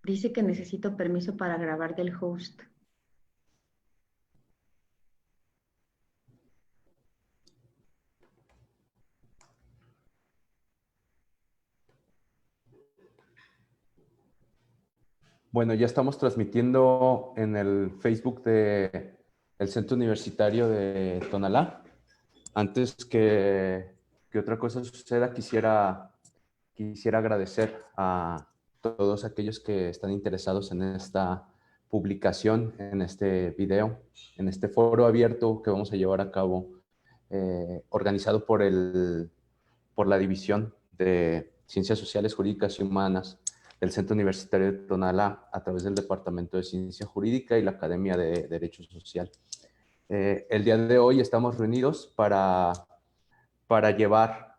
Dice que necesito permiso para grabar del host. Bueno, ya estamos transmitiendo en el Facebook del Centro Universitario de Tonalá. Antes que otra cosa suceda, quisiera agradecer a todos aquellos que están interesados en esta publicación, en este video, en este foro abierto que vamos a llevar a cabo, organizado por la División de Ciencias Sociales, Jurídicas y Humanas del Centro Universitario de Tonalá, a través del Departamento de Ciencia Jurídica y la Academia de Derecho Social. El día de hoy estamos reunidos para llevar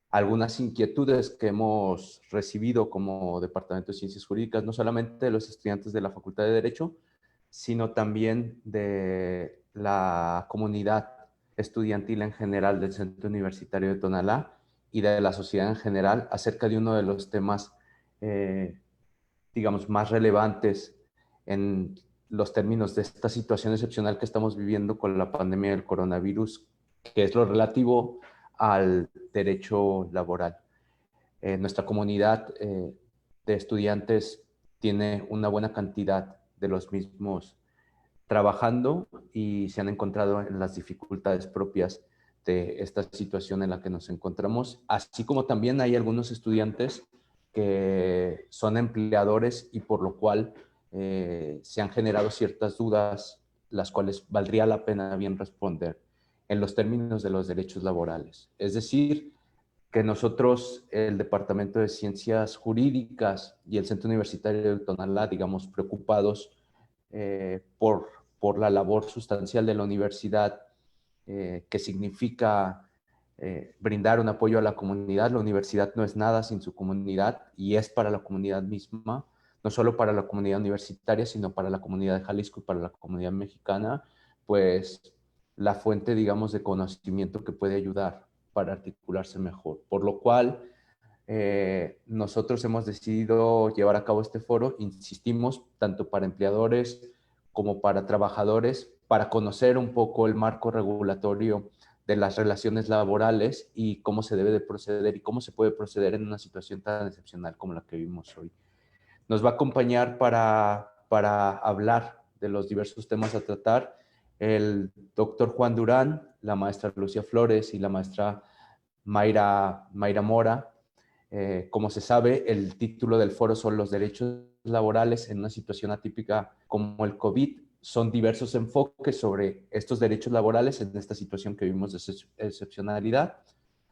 algunas inquietudes que hemos recibido como Departamento de Ciencias Jurídicas, no solamente de los estudiantes de la Facultad de Derecho, sino también de la comunidad estudiantil en general del Centro Universitario de Tonalá y de la sociedad en general acerca de uno de los temas, eh, digamos, más relevantes en los términos de esta situación excepcional que estamos viviendo con la pandemia del coronavirus, que es lo relativo al derecho laboral. Nuestra comunidad de estudiantes tiene una buena cantidad de los mismos trabajando y se han encontrado en las dificultades propias de esta situación en la que nos encontramos, así como también hay algunos estudiantes que son empleadores y por lo cual se han generado ciertas dudas, las cuales valdría la pena bien responder en los términos de los derechos laborales. Es decir, que nosotros, el Departamento de Ciencias Jurídicas y el Centro Universitario de Tonalá, digamos, preocupados eh, por, por la labor sustancial de la universidad, que significa brindar un apoyo a la comunidad. La universidad no es nada sin su comunidad y es para la comunidad misma, no solo para la comunidad universitaria, sino para la comunidad de Jalisco y para la comunidad mexicana, pues la fuente, digamos, de conocimiento que puede ayudar para articularse mejor. Por lo cual, nosotros hemos decidido llevar a cabo este foro, insistimos, tanto para empleadores como para trabajadores, para conocer un poco el marco regulatorio de las relaciones laborales y cómo se debe de proceder y cómo se puede proceder en una situación tan excepcional como la que vivimos hoy. Nos va a acompañar para hablar de los diversos temas a tratar el doctor Juan Durán, la maestra Lucía Flores y la maestra Mayra Mora. Como se sabe, el título del foro son los derechos laborales en una situación atípica como el COVID. Son diversos enfoques sobre estos derechos laborales en esta situación que vivimos de excepcionalidad.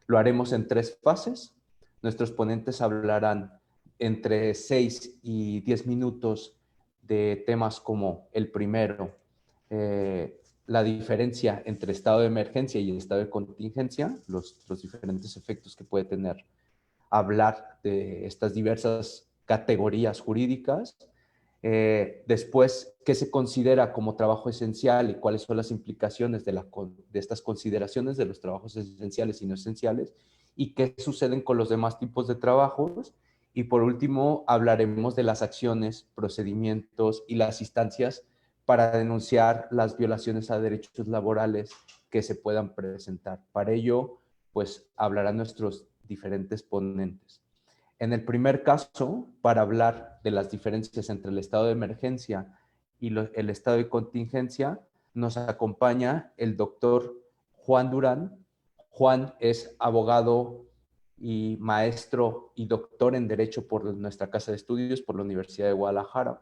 Lo haremos en 3 fases. Nuestros ponentes hablarán entre 6 y 10 minutos de temas como el primero, la diferencia entre estado de emergencia y estado de contingencia, los diferentes efectos que puede tener hablar de estas diversas categorías jurídicas. Después, qué se considera como trabajo esencial y cuáles son las implicaciones de estas consideraciones de los trabajos esenciales y no esenciales y qué suceden con los demás tipos de trabajos. Y por último, hablaremos de las acciones, procedimientos y las instancias para denunciar las violaciones a derechos laborales que se puedan presentar. Para ello, pues hablarán nuestros diferentes ponentes. En el primer caso, para hablar de las diferencias entre el estado de emergencia y el estado de contingencia, nos acompaña el doctor Juan Durán. Juan es abogado y maestro y doctor en Derecho por nuestra Casa de Estudios, por la Universidad de Guadalajara.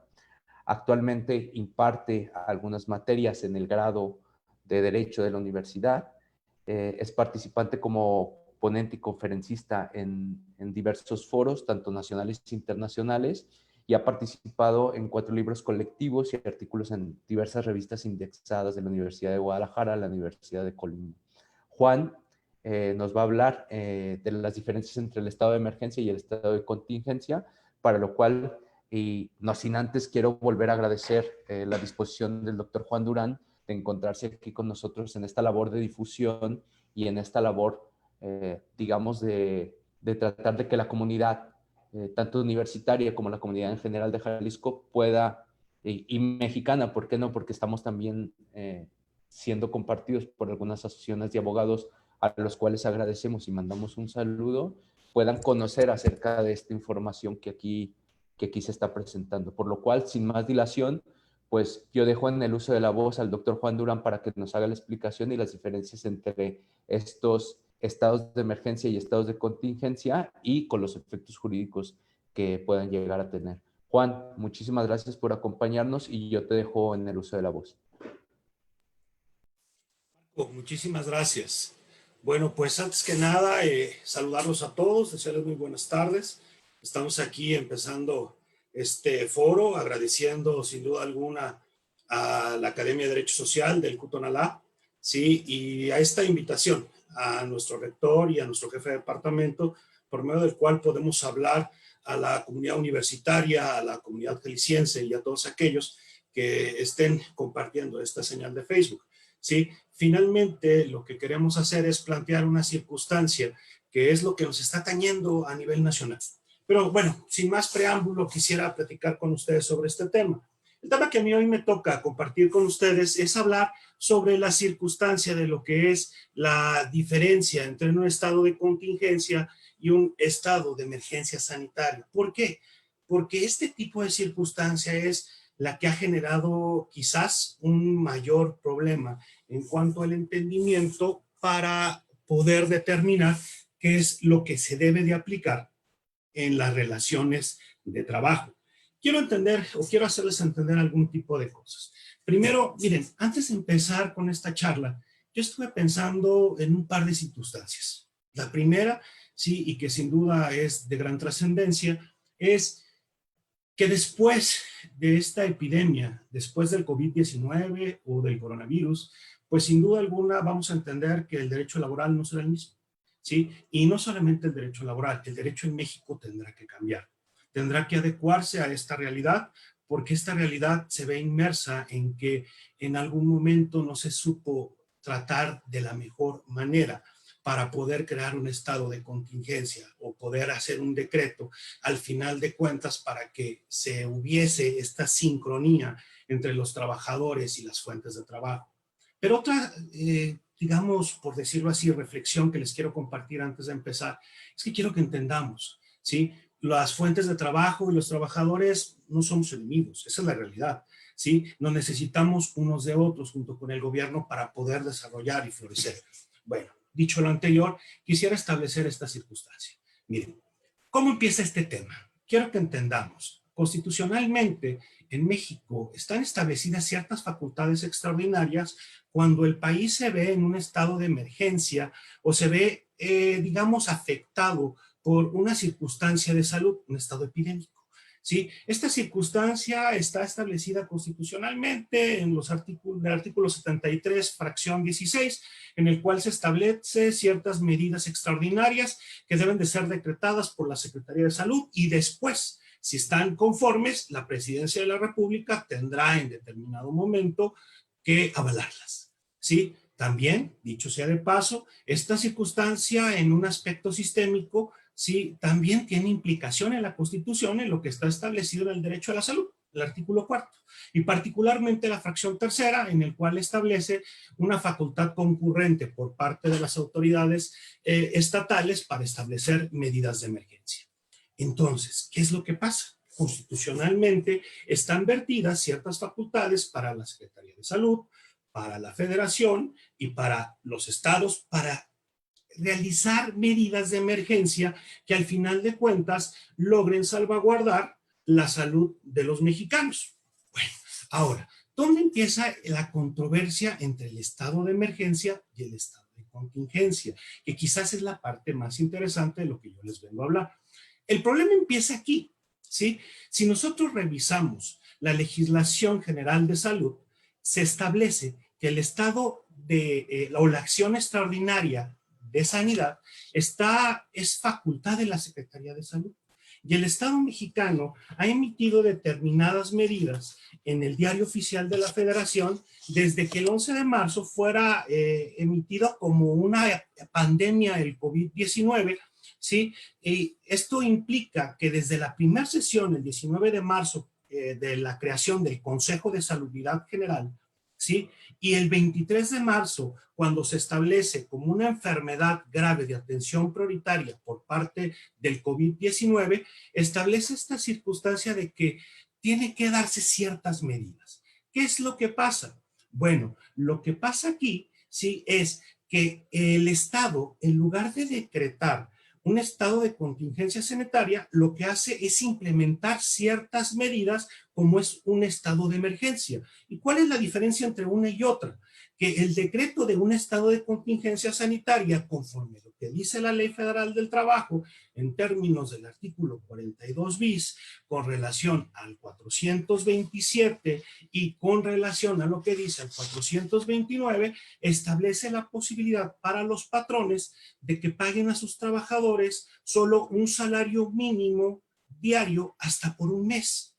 Actualmente imparte algunas materias en el grado de Derecho de la universidad. Es participante como ponente y conferencista en diversos foros, tanto nacionales e internacionales, y ha participado en 4 libros colectivos y artículos en diversas revistas indexadas de la Universidad de Guadalajara, la Universidad de Colima. Juan nos va a hablar de las diferencias entre el estado de emergencia y el estado de contingencia, para lo cual, y no sin antes, quiero volver a agradecer la disposición del doctor Juan Durán de encontrarse aquí con nosotros en esta labor de difusión y en esta labor, digamos, de tratar de que la comunidad tanto universitaria como la comunidad en general de Jalisco pueda, y mexicana, ¿por qué no? Porque estamos también siendo compartidos por algunas asociaciones de abogados a los cuales agradecemos y mandamos un saludo, puedan conocer acerca de esta información que aquí se está presentando. Por lo cual, sin más dilación, pues yo dejo en el uso de la voz al doctor Juan Durán para que nos haga la explicación y las diferencias entre estos estados de emergencia y estados de contingencia y con los efectos jurídicos que puedan llegar a tener. Juan, muchísimas gracias por acompañarnos y yo te dejo en el uso de la voz. Muchísimas gracias. Bueno, pues antes que nada, saludarlos a todos, desearles muy buenas tardes. Estamos aquí empezando este foro, agradeciendo sin duda alguna a la Academia de Derecho Social del CUTONALA, sí, y a esta invitación a nuestro rector y a nuestro jefe de departamento, por medio del cual podemos hablar a la comunidad universitaria, a la comunidad jalisciense y a todos aquellos que estén compartiendo esta señal de Facebook. ¿Sí? Finalmente, lo que queremos hacer es plantear una circunstancia que es lo que nos está atañendo a nivel nacional. Pero bueno, sin más preámbulo, quisiera platicar con ustedes sobre este tema. El tema que a mí hoy me toca compartir con ustedes es hablar sobre la circunstancia de lo que es la diferencia entre un estado de contingencia y un estado de emergencia sanitaria. ¿Por qué? Porque este tipo de circunstancia es la que ha generado quizás un mayor problema en cuanto al entendimiento para poder determinar qué es lo que se debe de aplicar en las relaciones de trabajo. Quiero entender o quiero hacerles entender algún tipo de cosas. Primero, miren, antes de empezar con esta charla, yo estuve pensando en un par de circunstancias. La primera, sí, y que sin duda es de gran trascendencia, es que después de esta epidemia, después del COVID-19 o del coronavirus, pues sin duda alguna vamos a entender que el derecho laboral no será el mismo, ¿sí? Y no solamente el derecho laboral, el derecho en México tendrá que cambiar, tendrá que adecuarse a esta realidad, porque esta realidad se ve inmersa en que en algún momento no se supo tratar de la mejor manera para poder crear un estado de contingencia o poder hacer un decreto al final de cuentas para que se hubiese esta sincronía entre los trabajadores y las fuentes de trabajo. Pero otra, digamos, por decirlo así, reflexión que les quiero compartir antes de empezar, es que quiero que entendamos, ¿sí? Las fuentes de trabajo y los trabajadores no somos enemigos, esa es la realidad, ¿sí? Nos necesitamos unos de otros junto con el gobierno para poder desarrollar y florecer. Bueno, dicho lo anterior, quisiera establecer esta circunstancia. Miren, ¿cómo empieza este tema? Quiero que entendamos. Constitucionalmente, en México están establecidas ciertas facultades extraordinarias cuando el país se ve en un estado de emergencia o se ve, digamos, afectado por una circunstancia de salud, un estado epidémico. ¿Sí? Esta circunstancia está establecida constitucionalmente en los artículos, el artículo 73, fracción 16, en el cual se establece ciertas medidas extraordinarias que deben de ser decretadas por la Secretaría de Salud y después, si están conformes, la Presidencia de la República tendrá en determinado momento que avalarlas. ¿Sí? También, dicho sea de paso, esta circunstancia en un aspecto sistémico sí, también tiene implicación en la Constitución en lo que está establecido en el derecho a la salud, el artículo 4, y particularmente la fracción tercera, en el cual establece una facultad concurrente por parte de las autoridades estatales para establecer medidas de emergencia. Entonces, ¿qué es lo que pasa? Constitucionalmente están vertidas ciertas facultades para la Secretaría de Salud, para la Federación y para los estados para realizar medidas de emergencia que al final de cuentas logren salvaguardar la salud de los mexicanos. Bueno, ahora, ¿dónde empieza la controversia entre el estado de emergencia y el estado de contingencia? Que quizás es la parte más interesante de lo que yo les vengo a hablar. El problema empieza aquí, ¿sí? Si nosotros revisamos la legislación general de salud, se establece que el estado de, o la acción extraordinaria de sanidad es facultad de la Secretaría de Salud. Y el Estado mexicano ha emitido determinadas medidas en el Diario Oficial de la Federación desde que el 11 de marzo fuera emitido como una pandemia el COVID-19, ¿sí? Y esto implica que desde la primera sesión, el 19 de marzo, de la creación del Consejo de Salubridad General, ¿sí? Y el 23 de marzo, cuando se establece como una enfermedad grave de atención prioritaria por parte del COVID-19, establece esta circunstancia de que tiene que darse ciertas medidas. ¿Qué es lo que pasa? Bueno, lo que pasa aquí, sí, es que el Estado, en lugar de decretar un estado de contingencia sanitaria, lo que hace es implementar ciertas medidas como es un estado de emergencia. ¿Y cuál es la diferencia entre una y otra? Que el decreto de un estado de contingencia sanitaria, conforme lo que dice la Ley Federal del Trabajo, en términos del artículo 42 bis, con relación al 427 y con relación a lo que dice el 429, establece la posibilidad para los patrones de que paguen a sus trabajadores solo un salario mínimo diario hasta por un mes.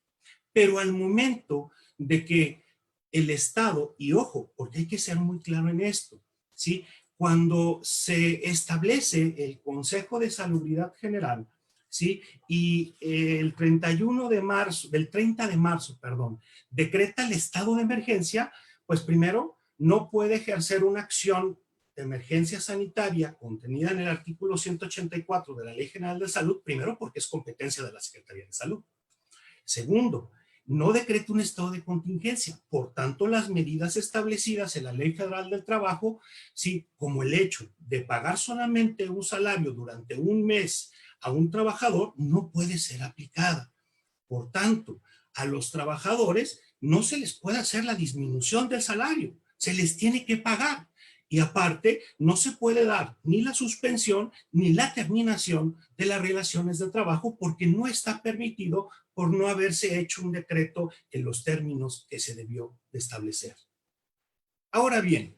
Pero al momento de que el Estado, y ojo, porque hay que ser muy claro en esto, ¿sí? Cuando se establece el Consejo de Salubridad General, ¿sí? Y el 31 de marzo, del 30 de marzo, perdón, decreta el estado de emergencia, pues primero no puede ejercer una acción de emergencia sanitaria contenida en el artículo 184 de la Ley General de Salud, primero porque es competencia de la Secretaría de Salud. Segundo, no decreta un estado de contingencia. Por tanto, las medidas establecidas en la Ley Federal del Trabajo, sí, como el hecho de pagar solamente un salario durante un mes a un trabajador, no puede ser aplicada. Por tanto, a los trabajadores no se les puede hacer la disminución del salario, se les tiene que pagar. Y aparte, no se puede dar ni la suspensión ni la terminación de las relaciones de trabajo porque no está permitido por no haberse hecho un decreto en los términos que se debió de establecer. Ahora bien,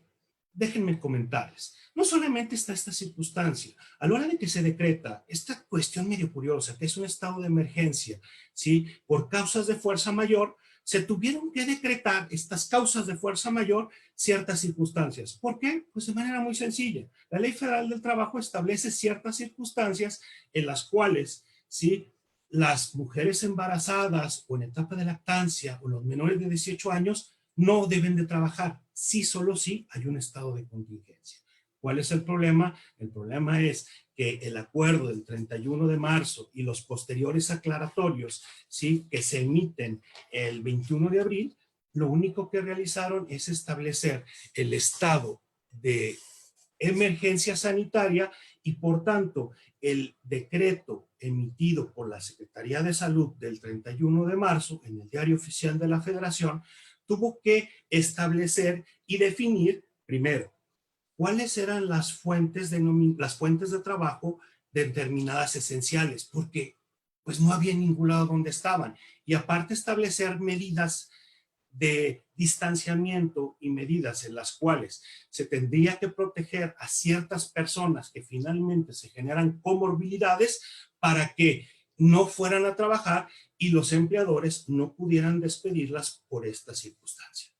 déjenme comentarles. No solamente está esta circunstancia, a la hora de que se decreta esta cuestión medio curiosa, que es un estado de emergencia, ¿sí? Por causas de fuerza mayor, se tuvieron que decretar estas causas de fuerza mayor ciertas circunstancias. ¿Por qué? Pues de manera muy sencilla. La Ley Federal del Trabajo establece ciertas circunstancias en las cuales, ¿sí? Las mujeres embarazadas o en etapa de lactancia o los menores de 18 años no deben de trabajar. Sí, solo sí hay un estado de contingencia. ¿Cuál es el problema? El problema es que el acuerdo del 31 de marzo y los posteriores aclaratorios, ¿sí?, que se emiten el 21 de abril, lo único que realizaron es establecer el estado de emergencia sanitaria y por tanto el decreto emitido por la Secretaría de Salud del 31 de marzo en el Diario Oficial de la Federación tuvo que establecer y definir primero cuáles eran las fuentes de trabajo determinadas esenciales, porque pues no había ningún lado donde estaban. Y aparte establecer medidas de distanciamiento y medidas en las cuales se tendría que proteger a ciertas personas que finalmente se generan comorbilidades para que no fueran a trabajar y los empleadores no pudieran despedirlas por esta circunstancia.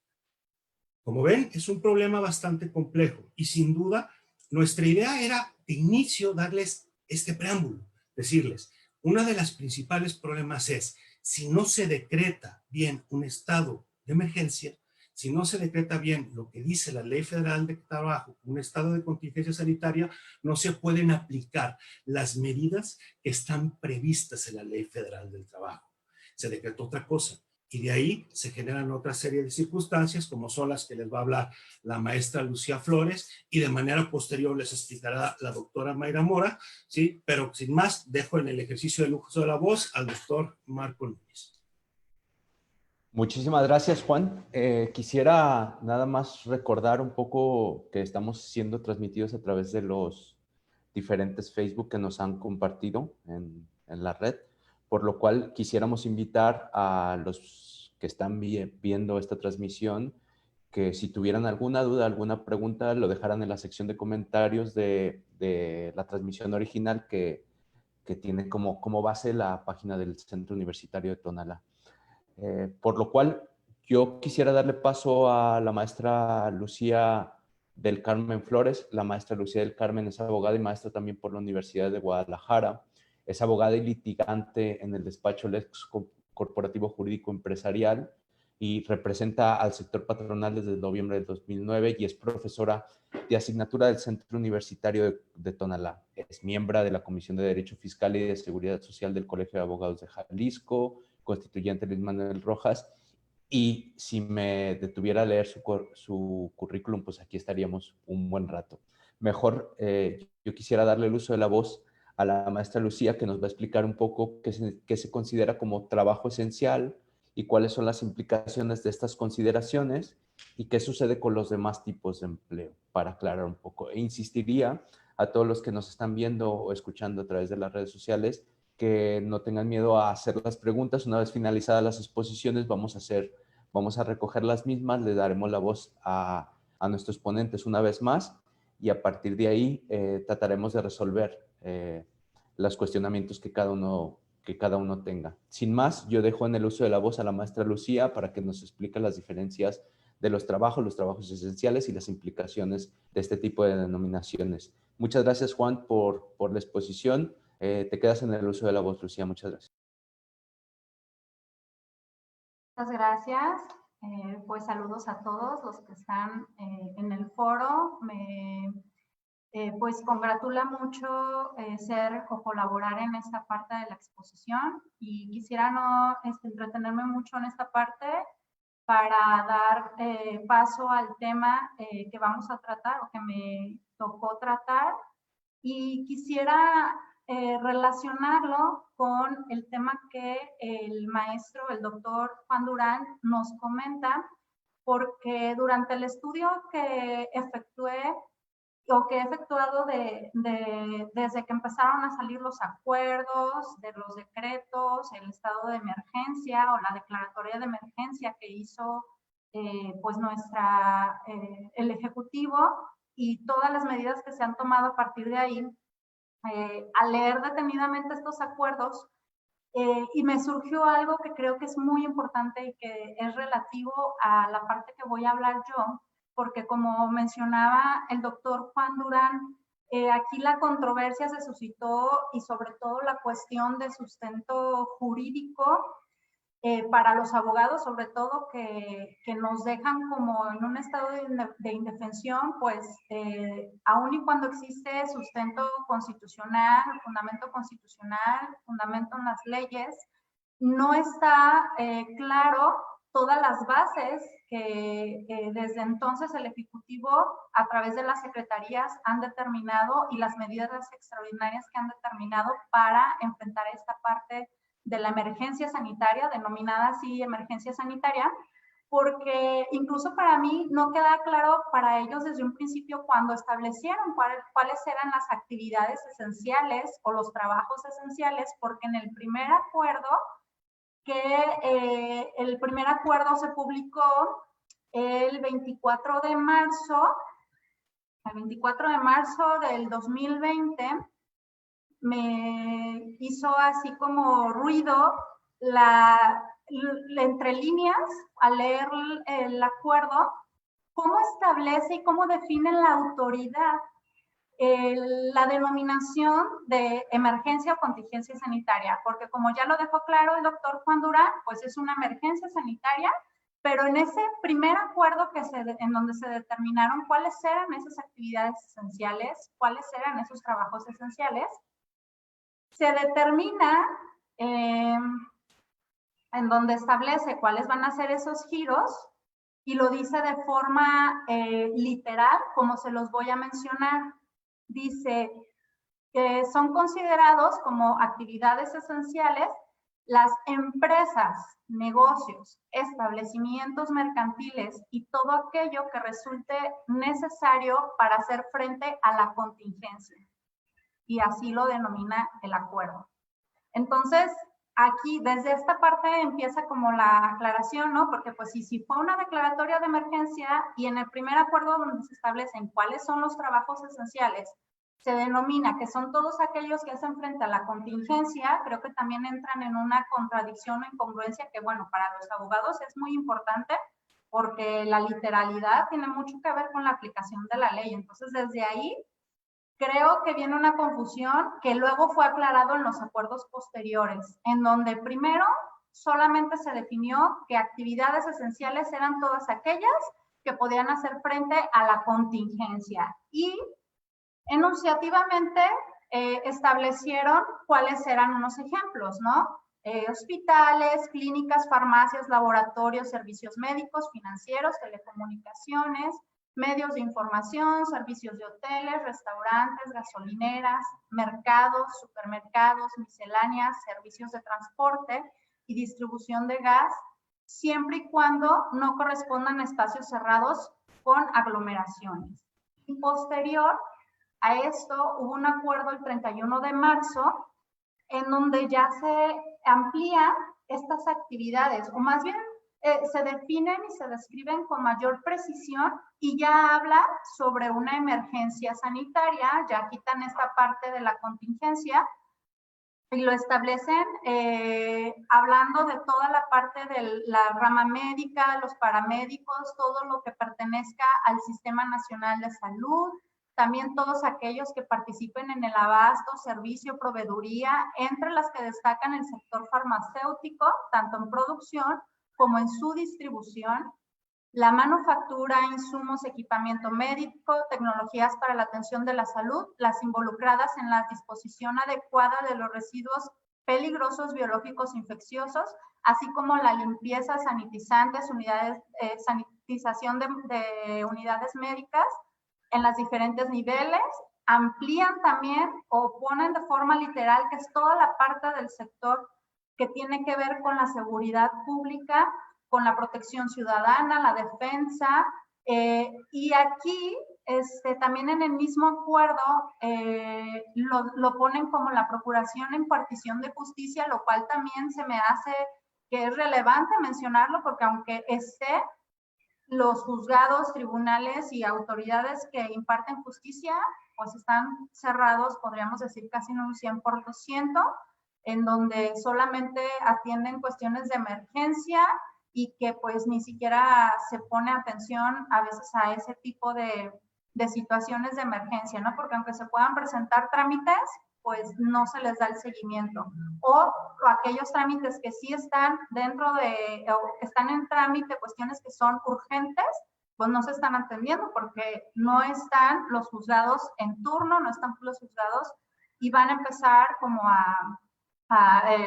Como ven, es un problema bastante complejo y sin duda nuestra idea era de inicio darles este preámbulo, decirles, una de las principales problemas es, si no se decreta bien un estado de emergencia, si no se decreta bien lo que dice la Ley Federal de Trabajo, un estado de contingencia sanitaria, no se pueden aplicar las medidas que están previstas en la Ley Federal del Trabajo. Se decretó otra cosa. Y de ahí se generan otra serie de circunstancias, como son las que les va a hablar la maestra Lucía Flores, y de manera posterior les explicará la doctora Mayra Mora, ¿sí? Pero sin más, dejo en el ejercicio del uso de la voz al doctor Marco Núñez. Muchísimas gracias, Juan. Quisiera nada más recordar un poco que estamos siendo transmitidos a través de los diferentes Facebook que nos han compartido en la red, por lo cual quisiéramos invitar a los que están viendo esta transmisión que si tuvieran alguna duda, alguna pregunta, lo dejaran en la sección de comentarios de la transmisión original que tiene como base la página del Centro Universitario de Tonalá. Por lo cual, yo quisiera darle paso a la maestra Lucía del Carmen Flores. La maestra Lucía del Carmen es abogada y maestra también por la Universidad de Guadalajara. Es abogada y litigante en el despacho Lex Corporativo Jurídico Empresarial y representa al sector patronal desde noviembre del 2009 y es profesora de asignatura del Centro Universitario de Tonalá. Es miembro de la Comisión de Derecho Fiscal y de Seguridad Social del Colegio de Abogados de Jalisco, constituyente Luis Manuel Rojas. Y si me detuviera a leer su currículum, pues aquí estaríamos un buen rato. Mejor, yo quisiera darle el uso de la voz a la maestra Lucía, que nos va a explicar un poco qué se considera como trabajo esencial y cuáles son las implicaciones de estas consideraciones y qué sucede con los demás tipos de empleo, para aclarar un poco. E insistiría a todos los que nos están viendo o escuchando a través de las redes sociales que no tengan miedo a hacer las preguntas. Una vez finalizadas las exposiciones, vamos a recoger las mismas, le daremos la voz a nuestros ponentes una vez más y a partir de ahí trataremos de resolver los cuestionamientos que cada uno tenga. Sin más, yo dejo en el uso de la voz a la maestra Lucía para que nos explique las diferencias de los trabajos esenciales y las implicaciones de este tipo de denominaciones. Muchas gracias, Juan, por la exposición. Te quedas en el uso de la voz, Lucía. Muchas gracias. Muchas gracias. Pues saludos a todos los que están en el foro. Pues congratula mucho ser o colaborar en esta parte de la exposición y quisiera no entretenerme mucho en esta parte para dar paso al tema que vamos a tratar o que me tocó tratar y quisiera relacionarlo con el tema que el maestro, el doctor Juan Durán, nos comenta, porque durante el estudio que efectué o que he efectuado desde que empezaron a salir los acuerdos, de los decretos, el estado de emergencia o la declaratoria de emergencia que hizo pues el Ejecutivo y todas las medidas que se han tomado a partir de ahí, al leer detenidamente estos acuerdos, y me surgió algo que creo que es muy importante y que es relativo a la parte que voy a hablar yo, porque como mencionaba el doctor Juan Durán, aquí la controversia se suscitó y sobre todo la cuestión de sustento jurídico para los abogados, sobre todo que nos dejan como en un estado de indefensión, pues aun y cuando existe sustento constitucional, fundamento en las leyes, no está claro todas las bases que desde entonces el Ejecutivo a través de las secretarías han determinado y las medidas extraordinarias que han determinado para enfrentar esta parte de la emergencia sanitaria, denominada así emergencia sanitaria, porque incluso para mí no queda claro para ellos desde un principio cuando establecieron cuáles eran las actividades esenciales o los trabajos esenciales, porque en el primer acuerdo se publicó el 24 de marzo del 2020, me hizo así como ruido entre líneas al leer el acuerdo, cómo establece y cómo define la autoridad la denominación de emergencia o contingencia sanitaria, porque como ya lo dejó claro el doctor Juan Durán, pues es una emergencia sanitaria, pero en ese primer acuerdo en donde se determinaron cuáles eran esas actividades esenciales, cuáles eran esos trabajos esenciales, se determina en donde establece cuáles van a ser esos giros y lo dice de forma literal, como se los voy a mencionar. Dice que son considerados como actividades esenciales las empresas, negocios, establecimientos mercantiles y todo aquello que resulte necesario para hacer frente a la contingencia. Y así lo denomina el acuerdo. Entonces, aquí, desde esta parte empieza como la aclaración, ¿no? Porque pues si fue una declaratoria de emergencia y en el primer acuerdo donde se establecen cuáles son los trabajos esenciales, se denomina que son todos aquellos que hacen frente a la contingencia, creo que también entran en una contradicción o incongruencia que, bueno, para los abogados es muy importante, porque la literalidad tiene mucho que ver con la aplicación de la ley. Entonces, desde ahí, creo que viene una confusión que luego fue aclarado en los acuerdos posteriores, en donde primero solamente se definió que actividades esenciales eran todas aquellas que podían hacer frente a la contingencia y enunciativamente establecieron cuáles eran unos ejemplos, ¿no? Hospitales, clínicas, farmacias, laboratorios, servicios médicos, financieros, telecomunicaciones, medios de información, servicios de hoteles, restaurantes, gasolineras, mercados, supermercados, misceláneas, servicios de transporte y distribución de gas, siempre y cuando no correspondan a espacios cerrados con aglomeraciones. Y posterior a esto, hubo un acuerdo el 31 de marzo en donde ya se amplían estas actividades, o más bien se definen y se describen con mayor precisión y ya habla sobre una emergencia sanitaria, ya quitan esta parte de la contingencia y lo establecen hablando de toda la parte de la rama médica, los paramédicos, todo lo que pertenezca al Sistema Nacional de Salud, también todos aquellos que participen en el abasto, servicio, proveeduría, entre las que destacan el sector farmacéutico, tanto en producción como en su distribución, la manufactura, insumos, equipamiento médico, tecnologías para la atención de la salud, las involucradas en la disposición adecuada de los residuos peligrosos biológicos infecciosos, así como la limpieza, sanitizantes, sanitización de unidades médicas en los diferentes niveles, amplían también o ponen de forma literal que es toda la parte del sector que tiene que ver con la seguridad pública, con la protección ciudadana, la defensa, y aquí también en el mismo acuerdo lo ponen como la procuración en impartición de justicia, lo cual también se me hace que es relevante mencionarlo porque aunque esté los juzgados, tribunales y autoridades que imparten justicia, pues están cerrados, podríamos decir casi en un 100%, en donde solamente atienden cuestiones de emergencia y que pues ni siquiera se pone atención a veces a ese tipo de situaciones de emergencia, ¿no? Porque aunque se puedan presentar trámites, pues no se les da el seguimiento. O aquellos trámites que sí están dentro de, o que están en trámite, cuestiones que son urgentes, pues no se están atendiendo porque no están los juzgados en turno, no están los juzgados y van a empezar como a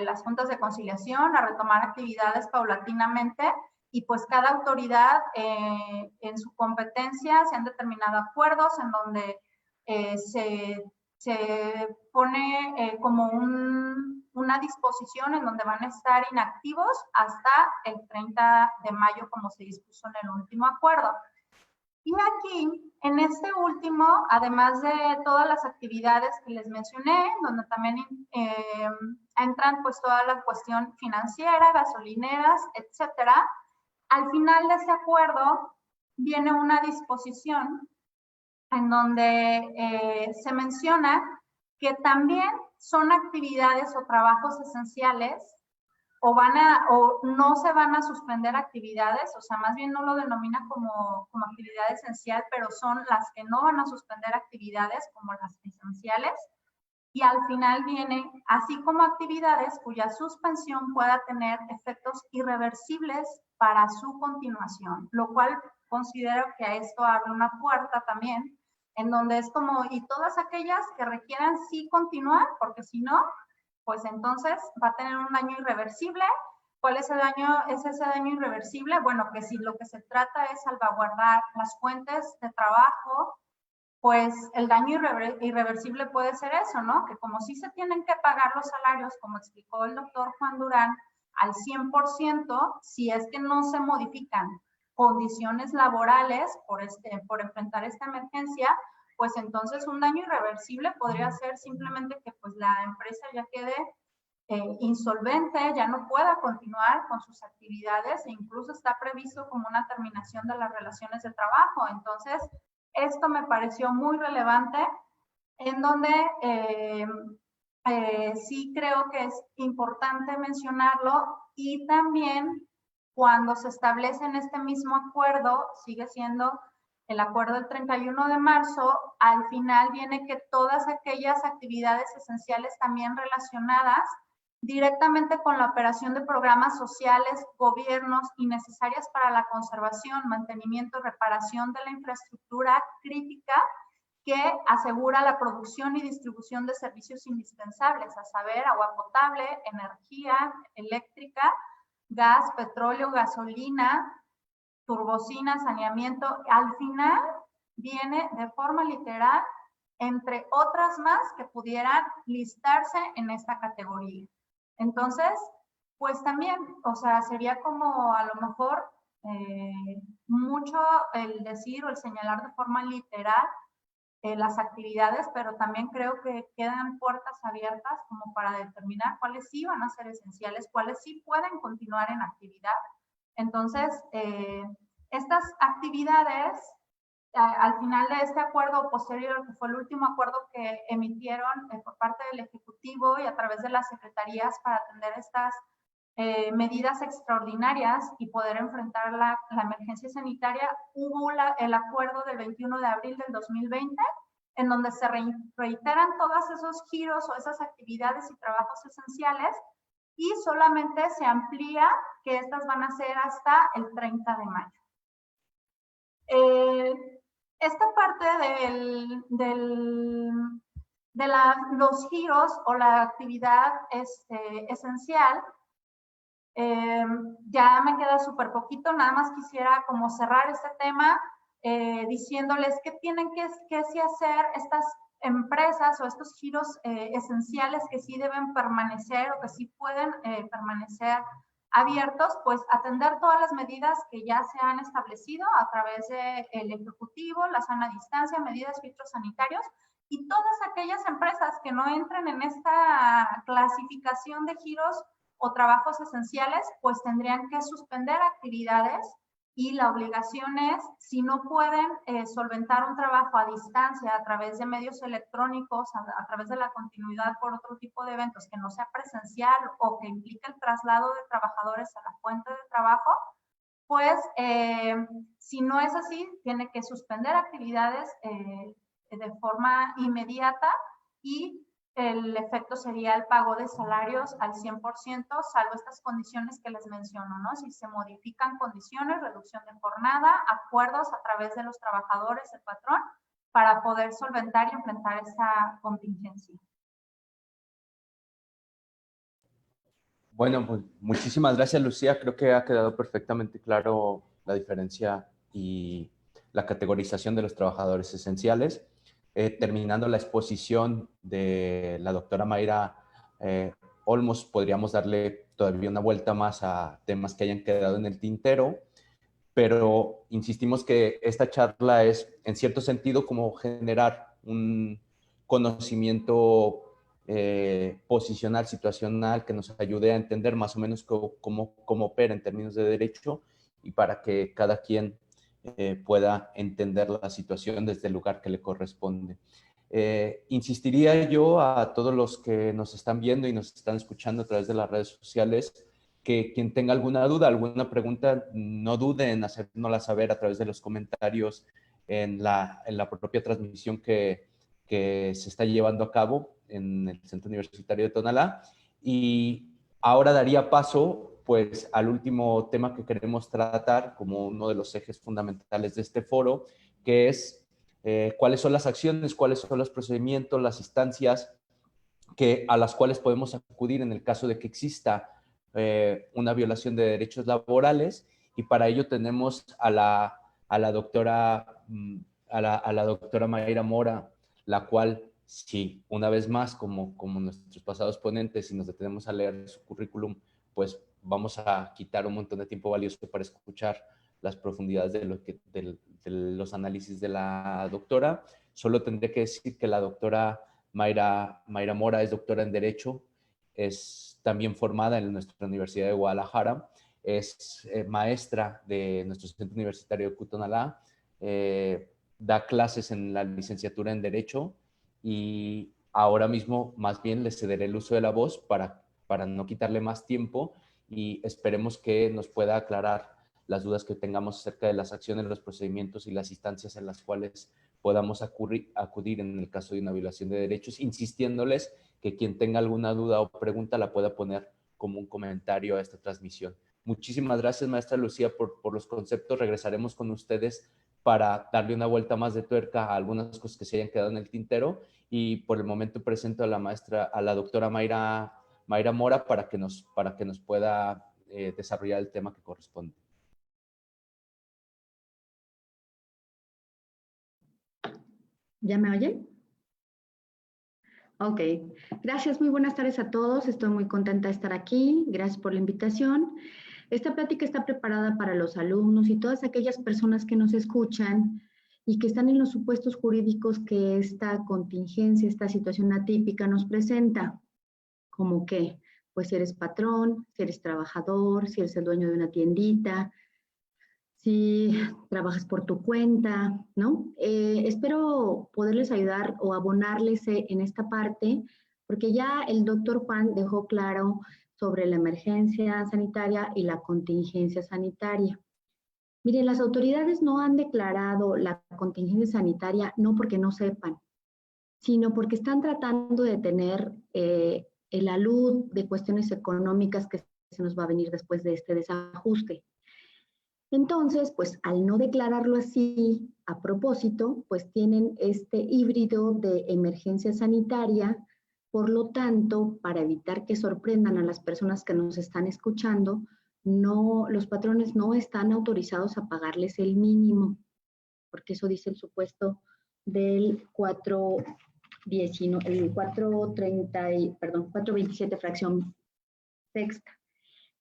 las juntas de conciliación, a retomar actividades paulatinamente y pues cada autoridad en su competencia se han determinado acuerdos en donde se pone como una disposición en donde van a estar inactivos hasta el 30 de mayo como se dispuso en el último acuerdo. Y aquí, en este último, además de todas las actividades que les mencioné, donde también entran pues toda la cuestión financiera, gasolineras, etcétera, al final de ese acuerdo viene una disposición en donde se menciona que también son actividades o trabajos esenciales o no se van a suspender actividades, o sea, más bien no lo denomina como actividad esencial, pero son las que no van a suspender actividades como las esenciales. Y al final viene, así como actividades cuya suspensión pueda tener efectos irreversibles para su continuación, lo cual considero que a esto abre una puerta también, en donde es como, y todas aquellas que requieran sí continuar, porque si no, pues entonces va a tener un daño irreversible. ¿Cuál es el daño? ¿Es ese daño irreversible? Bueno, que si lo que se trata es salvaguardar las fuentes de trabajo, pues el daño irreversible puede ser eso, ¿no? Que como sí se tienen que pagar los salarios, como explicó el doctor Juan Durán, al 100%, si es que no se modifican condiciones laborales por enfrentar esta emergencia, pues entonces un daño irreversible podría ser simplemente que pues la empresa ya quede insolvente, ya no pueda continuar con sus actividades e incluso está previsto como una terminación de las relaciones de trabajo. Entonces, esto me pareció muy relevante, en donde sí creo que es importante mencionarlo y también cuando se establece en este mismo acuerdo, sigue siendo el acuerdo del 31 de marzo, al final viene que todas aquellas actividades esenciales también relacionadas directamente con la operación de programas sociales, gobiernos y necesarias para la conservación, mantenimiento, reparación de la infraestructura crítica que asegura la producción y distribución de servicios indispensables, a saber, agua potable, energía eléctrica, gas, petróleo, gasolina, turbocina, saneamiento. Al final viene de forma literal, entre otras más que pudieran listarse en esta categoría. Entonces, pues también, o sea, sería como a lo mejor mucho el decir o el señalar de forma literal las actividades, pero también creo que quedan puertas abiertas como para determinar cuáles sí van a ser esenciales, cuáles sí pueden continuar en actividad. Entonces, estas actividades, al final de este acuerdo posterior, que fue el último acuerdo que emitieron por parte del Ejecutivo y a través de las secretarías para atender estas medidas extraordinarias y poder enfrentar la emergencia sanitaria, hubo el acuerdo del 21 de abril del 2020, en donde se reiteran todos esos giros o esas actividades y trabajos esenciales, y solamente se amplía que estas van a ser hasta el 30 de mayo. Esta parte de los giros o la actividad esencial, ya me queda súper poquito, nada más quisiera como cerrar este tema diciéndoles qué tienen que sí hacer estas empresas o estos giros esenciales que sí deben permanecer o que sí pueden permanecer abiertos, pues atender todas las medidas que ya se han establecido a través del Ejecutivo, la sana distancia, medidas fitosanitarios, y todas aquellas empresas que no entren en esta clasificación de giros o trabajos esenciales, pues tendrían que suspender actividades, y la obligación es, si no pueden solventar un trabajo a distancia a través de medios electrónicos, a través de la continuidad por otro tipo de eventos que no sea presencial o que implique el traslado de trabajadores a la fuente de trabajo, pues si no es así, tiene que suspender actividades de forma inmediata, y el efecto sería el pago de salarios al 100%, salvo estas condiciones que les menciono, ¿no? Si se modifican condiciones, reducción de jornada, acuerdos a través de los trabajadores, el patrón, para poder solventar y enfrentar esa contingencia. Bueno, pues muchísimas gracias, Lucía. Creo que ha quedado perfectamente claro la diferencia y la categorización de los trabajadores esenciales. Terminando la exposición de la doctora Mayra Olmos, podríamos darle todavía una vuelta más a temas que hayan quedado en el tintero, pero insistimos que esta charla es, en cierto sentido, como generar un conocimiento posicional, situacional, que nos ayude a entender más o menos cómo opera en términos de derecho, y para que cada quien pueda entender la situación desde el lugar que le corresponde. Insistiría yo a todos los que nos están viendo y nos están escuchando a través de las redes sociales, que quien tenga alguna duda, alguna pregunta, no dude en hacérnosla saber a través de los comentarios en la propia transmisión que se está llevando a cabo en el Centro Universitario de Tonalá. Y ahora daría paso pues al último tema que queremos tratar como uno de los ejes fundamentales de este foro, que es cuáles son las acciones, cuáles son los procedimientos, las instancias a las cuales podemos acudir en el caso de que exista una violación de derechos laborales. Y para ello tenemos a la doctora Mayra Mora, la cual, sí, una vez más, como nuestros pasados ponentes, si nos detenemos a leer su currículum, pues vamos a quitar un montón de tiempo valioso para escuchar las profundidades de los análisis de la doctora. Solo tendré que decir que la doctora Mayra Mora es doctora en Derecho, es también formada en nuestra Universidad de Guadalajara, es maestra de nuestro Centro Universitario de Tonalá, da clases en la licenciatura en Derecho, y ahora mismo más bien le cederé el uso de la voz para no quitarle más tiempo y esperemos que nos pueda aclarar las dudas que tengamos acerca de las acciones, los procedimientos y las instancias en las cuales podamos acudir en el caso de una violación de derechos, insistiéndoles que quien tenga alguna duda o pregunta la pueda poner como un comentario a esta transmisión. Muchísimas gracias, maestra Lucía, por los conceptos. Regresaremos con ustedes para darle una vuelta más de tuerca a algunas cosas que se hayan quedado en el tintero, y por el momento presento a la doctora Mayra Mora para que nos pueda desarrollar el tema que corresponde. ¿Ya me oyen? Ok, gracias, muy buenas tardes a todos. Estoy muy contenta de estar aquí. Gracias por la invitación. Esta plática está preparada para los alumnos y todas aquellas personas que nos escuchan y que están en los supuestos jurídicos que esta contingencia, esta situación atípica nos presenta. ¿Como qué? Pues si eres patrón, si eres trabajador, si eres el dueño de una tiendita, si trabajas por tu cuenta, ¿no? Espero poderles ayudar o abonarles en esta parte, porque ya el doctor Juan dejó claro sobre la emergencia sanitaria y la contingencia sanitaria. Miren, las autoridades no han declarado la contingencia sanitaria no porque no sepan, sino porque están tratando de tener el alud de cuestiones económicas que se nos va a venir después de este desajuste. Entonces, pues al no declararlo así a propósito, pues tienen este híbrido de emergencia sanitaria. Por lo tanto, para evitar que sorprendan a las personas que nos están escuchando, los patrones no están autorizados a pagarles el mínimo, porque eso dice el supuesto del 427 fracción sexta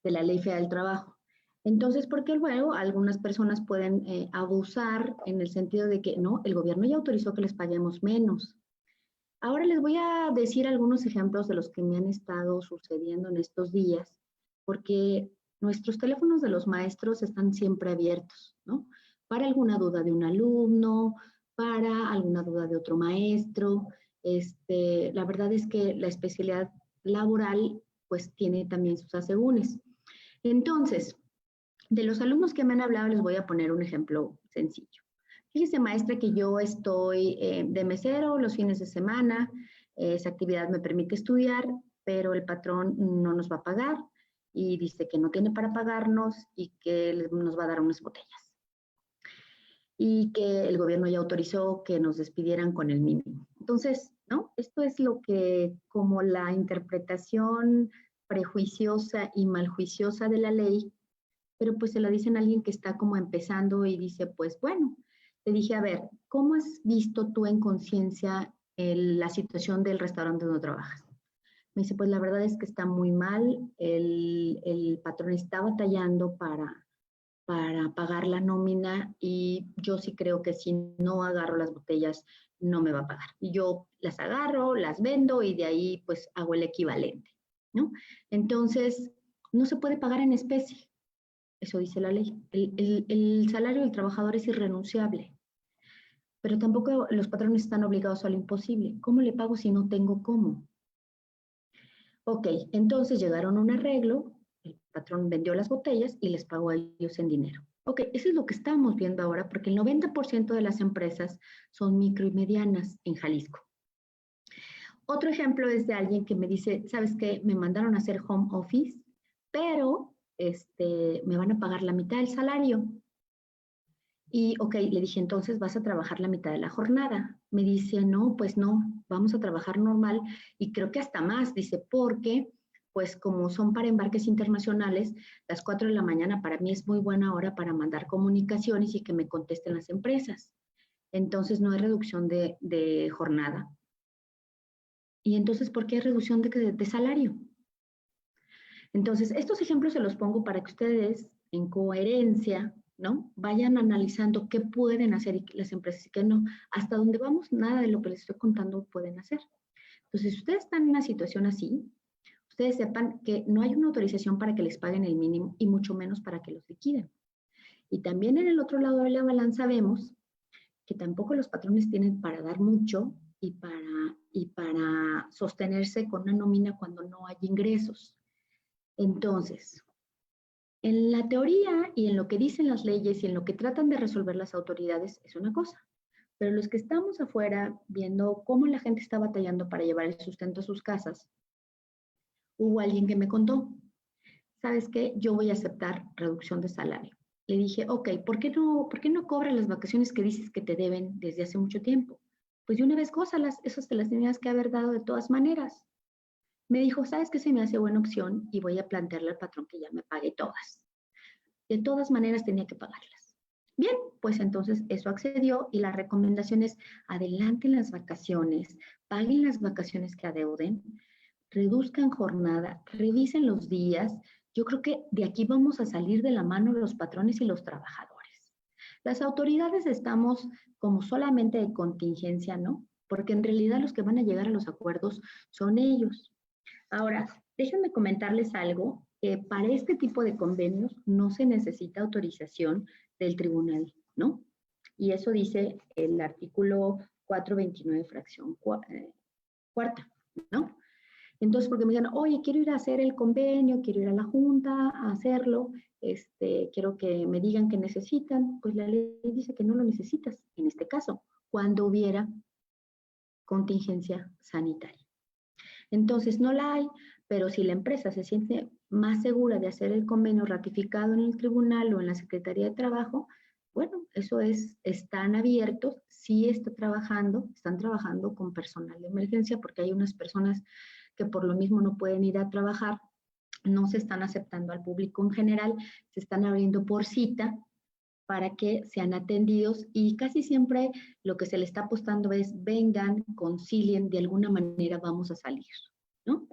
de la Ley Federal del Trabajo. Entonces, porque luego algunas personas pueden abusar en el sentido de que no, el gobierno ya autorizó que les paguemos menos. Ahora les voy a decir algunos ejemplos de los que me han estado sucediendo en estos días, porque nuestros teléfonos de los maestros están siempre abiertos, ¿no? Para alguna duda de un alumno, para alguna duda de otro maestro. La verdad es que la especialidad laboral pues tiene también sus asegúnes. Entonces, de los alumnos que me han hablado, les voy a poner un ejemplo sencillo. Fíjese, maestra, que yo estoy de mesero los fines de semana, esa actividad me permite estudiar, pero el patrón no nos va a pagar y dice que no tiene para pagarnos y que nos va a dar unas botellas. Y que el gobierno ya autorizó que nos despidieran con el mínimo. Entonces, ¿no? Esto es lo que, como la interpretación prejuiciosa y maljuiciosa de la ley, pero pues se la dicen a alguien que está como empezando y dice, pues bueno, le dije, a ver, ¿cómo has visto tú en conciencia la situación del restaurante donde trabajas? Me dice, pues la verdad es que está muy mal, el patrón está batallando para pagar la nómina y yo sí creo que si no agarro las botellas no me va a pagar. Y yo las agarro, las vendo y de ahí pues hago el equivalente, ¿no? Entonces, no se puede pagar en especie. Eso dice la ley. El salario del trabajador es irrenunciable, pero tampoco los patrones están obligados a lo imposible. ¿Cómo le pago si no tengo cómo? Ok, entonces llegaron a un arreglo, el patrón vendió las botellas y les pagó a ellos en dinero. Ok, eso es lo que estamos viendo ahora, porque el 90% de las empresas son micro y medianas en Jalisco. Otro ejemplo es de alguien que me dice, ¿sabes qué? Me mandaron a hacer home office, pero me van a pagar la mitad del salario. Y, ok, le dije, entonces vas a trabajar la mitad de la jornada. Me dice, no, pues no, vamos a trabajar normal y creo que hasta más, dice, porque, pues como son para embarques internacionales, las 4 de la mañana para mí es muy buena hora para mandar comunicaciones y que me contesten las empresas. Entonces no hay reducción de jornada. Y entonces, ¿por qué hay reducción de salario? Entonces, estos ejemplos se los pongo para que ustedes, en coherencia, ¿no? Vayan analizando qué pueden hacer las empresas y qué no. Hasta donde vamos, nada de lo que les estoy contando pueden hacer. Entonces, si ustedes están en una situación así, ustedes sepan que no hay una autorización para que les paguen el mínimo y mucho menos para que los liquiden. Y también en el otro lado de la balanza vemos que tampoco los patrones tienen para dar mucho y para sostenerse con una nómina cuando no hay ingresos. Entonces, En la teoría y en lo que dicen las leyes y en lo que tratan de resolver las autoridades es una cosa, pero los que estamos afuera viendo cómo la gente está batallando para llevar el sustento a sus casas, hubo alguien que me contó, ¿sabes qué? Yo voy a aceptar reducción de salario. Le dije, ok, ¿por qué no cobras las vacaciones que dices que te deben desde hace mucho tiempo? Pues de una vez gózalas, esas te las tenías que haber dado de todas maneras. Me dijo, ¿sabes qué? Se me hace buena opción y voy a plantearle al patrón que ya me pague todas. De todas maneras tenía que pagarlas. Bien, pues entonces eso accedió y la recomendación es adelanten las vacaciones, paguen las vacaciones que adeuden, reduzcan jornada, revisen los días. Yo creo que de aquí vamos a salir de la mano los patrones y los trabajadores. Las autoridades estamos como solamente de contingencia, ¿no? Porque en realidad los que van a llegar a los acuerdos son ellos. Ahora, déjenme comentarles algo. Para este tipo de convenios no se necesita autorización del tribunal, ¿no? Y eso dice el artículo 429, fracción cuarta, ¿no? Entonces, porque me dijeron, oye, quiero ir a hacer el convenio, quiero ir a la junta a hacerlo, quiero que me digan que necesitan, pues la ley dice que no lo necesitas, en este caso, cuando hubiera contingencia sanitaria. Entonces, no la hay, pero si la empresa se siente más segura de hacer el convenio ratificado en el tribunal o en la Secretaría de Trabajo, bueno, eso es, están abiertos, sí están trabajando con personal de emergencia porque hay unas personas que por lo mismo no pueden ir a trabajar, no se están aceptando al público en general, se están abriendo por cita para que sean atendidos y casi siempre lo que se le está apostando es vengan, concilien, de alguna manera vamos a salir, ¿no?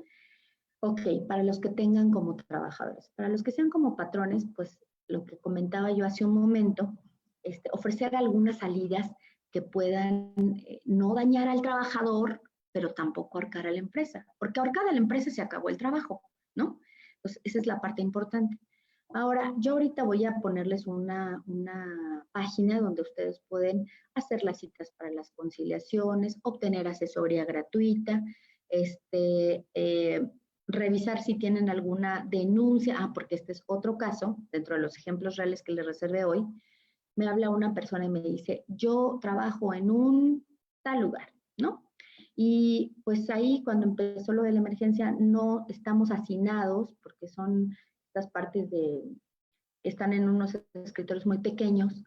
Ok, para los que tengan como trabajadores. Para los que sean como patrones, pues lo que comentaba yo hace un momento, ofrecer algunas salidas que puedan no dañar al trabajador, pero tampoco ahorcar a la empresa, porque ahorcada a la empresa se acabó el trabajo, ¿no? Pues esa es la parte importante. Ahora, yo ahorita voy a ponerles una página donde ustedes pueden hacer las citas para las conciliaciones, obtener asesoría gratuita, revisar si tienen alguna denuncia, porque este es otro caso, dentro de los ejemplos reales que les reservé hoy, me habla una persona y me dice, yo trabajo en un tal lugar, ¿no? Y pues ahí cuando empezó lo de la emergencia no estamos hacinados porque son estas partes están en unos escritorios muy pequeños.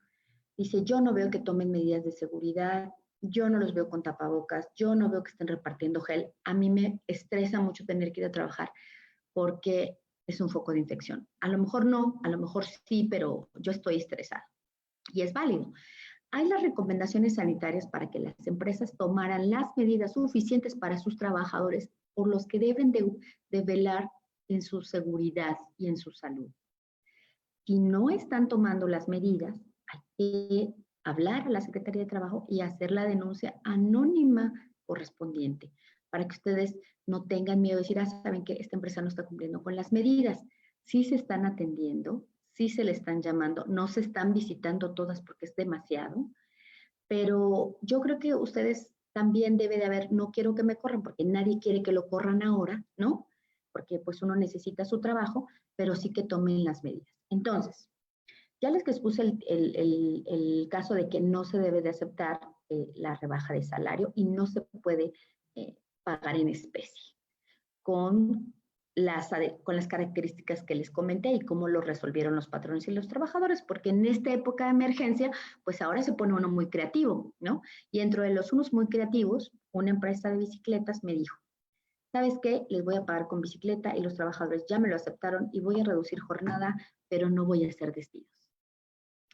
Dice, yo no veo que tomen medidas de seguridad, yo no los veo con tapabocas, yo no veo que estén repartiendo gel. A mí me estresa mucho tener que ir a trabajar porque es un foco de infección. A lo mejor no, a lo mejor sí, pero yo estoy estresada. Y es válido. Hay las recomendaciones sanitarias para que las empresas tomaran las medidas suficientes para sus trabajadores, por los que deben de velar en su seguridad y en su salud. Si no están tomando las medidas, hay que hablar a la Secretaría de Trabajo y hacer la denuncia anónima correspondiente para que ustedes no tengan miedo de decir, saben que esta empresa no está cumpliendo con las medidas. Sí se están atendiendo, sí se le están llamando, no se están visitando todas porque es demasiado, pero yo creo que ustedes también debe de haber, no quiero que me corran porque nadie quiere que lo corran ahora, ¿no? Porque pues uno necesita su trabajo, pero sí que tomen las medidas. Entonces, ya les expuse el caso de que no se debe de aceptar la rebaja de salario y no se puede pagar en especie con las características que les comenté y cómo lo resolvieron los patrones y los trabajadores, porque en esta época de emergencia, pues ahora se pone uno muy creativo, ¿no? Y dentro de los unos muy creativos, una empresa de bicicletas me dijo, ¿sabes qué? Les voy a pagar con bicicleta y los trabajadores ya me lo aceptaron y voy a reducir jornada, pero no voy a hacer despidos.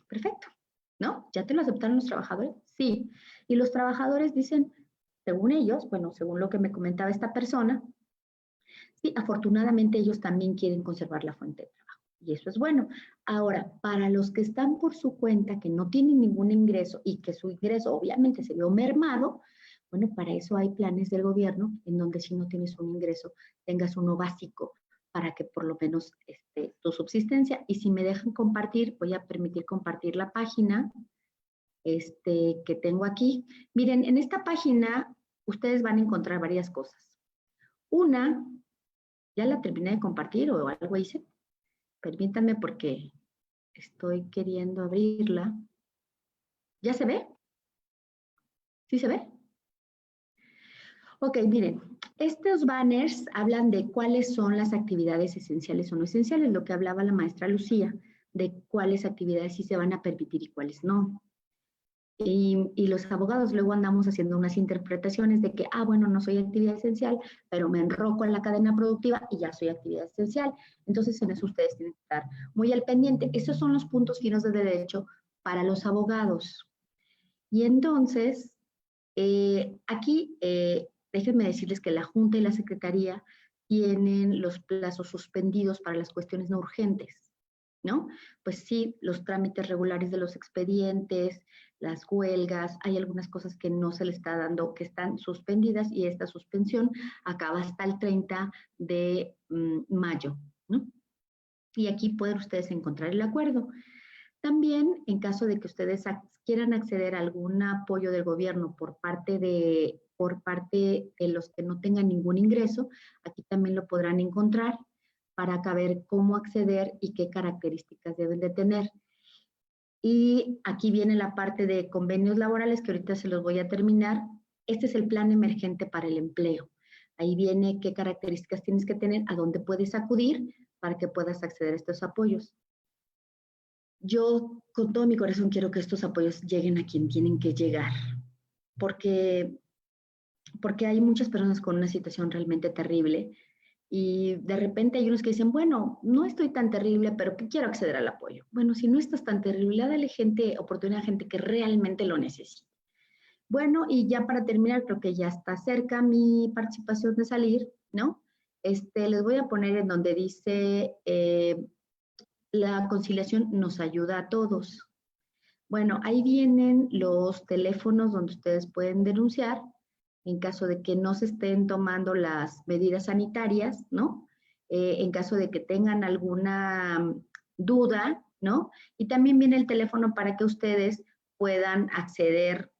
Perfecto, ¿no? ¿Ya te lo aceptaron los trabajadores? Sí. Y los trabajadores dicen, según ellos, bueno, según lo que me comentaba esta persona, sí, afortunadamente ellos también quieren conservar la fuente de trabajo. Y eso es bueno. Ahora, para los que están por su cuenta, que no tienen ningún ingreso y que su ingreso obviamente se vio mermado, bueno, para eso hay planes del gobierno en donde si no tienes un ingreso, tengas uno básico para que por lo menos tu subsistencia. Y si me dejan compartir, voy a permitir compartir la página que tengo aquí. Miren, en esta página ustedes van a encontrar varias cosas. Una, ya la terminé de compartir o algo hice, Permítanme porque estoy queriendo abrirla. ¿Ya se ve? ¿Sí se ve? Ok, miren, estos banners hablan de cuáles son las actividades esenciales o no esenciales, lo que hablaba la maestra Lucía, de cuáles actividades sí se van a permitir y cuáles no. Y los abogados luego andamos haciendo unas interpretaciones de que, bueno, no soy actividad esencial, pero me enroco en la cadena productiva y ya soy actividad esencial. Entonces, en eso ustedes tienen que estar muy al pendiente. Esos son los puntos finos de derecho para los abogados. Y entonces, aquí, déjenme decirles que la Junta y la Secretaría tienen los plazos suspendidos para las cuestiones no urgentes, ¿no? Pues sí, los trámites regulares de los expedientes, las huelgas, hay algunas cosas que no se le está dando, que están suspendidas y esta suspensión acaba hasta el 30 de mayo, ¿no? Y aquí pueden ustedes encontrar el acuerdo. También, en caso de que ustedes quieran acceder a algún apoyo del gobierno por parte de los que no tengan ningún ingreso, aquí también lo podrán encontrar para saber cómo acceder y qué características deben de tener. Y aquí viene la parte de convenios laborales que ahorita se los voy a terminar. Este es el plan emergente para el empleo. Ahí viene qué características tienes que tener, a dónde puedes acudir para que puedas acceder a estos apoyos. Yo con todo mi corazón quiero que estos apoyos lleguen a quien tienen que llegar, porque hay muchas personas con una situación realmente terrible y de repente hay unos que dicen, bueno, no estoy tan terrible, pero quiero acceder al apoyo. Bueno, si no estás tan terrible, dale oportunidad a gente que realmente lo necesita. Bueno, y ya para terminar, creo que ya está cerca mi participación de salir, ¿no? Les voy a poner en donde dice, la conciliación nos ayuda a todos. Bueno, ahí vienen los teléfonos donde ustedes pueden denunciar en caso de que no se estén tomando las medidas sanitarias, ¿no? En caso de que tengan alguna duda, ¿no? Y también viene el teléfono para que ustedes puedan acceder.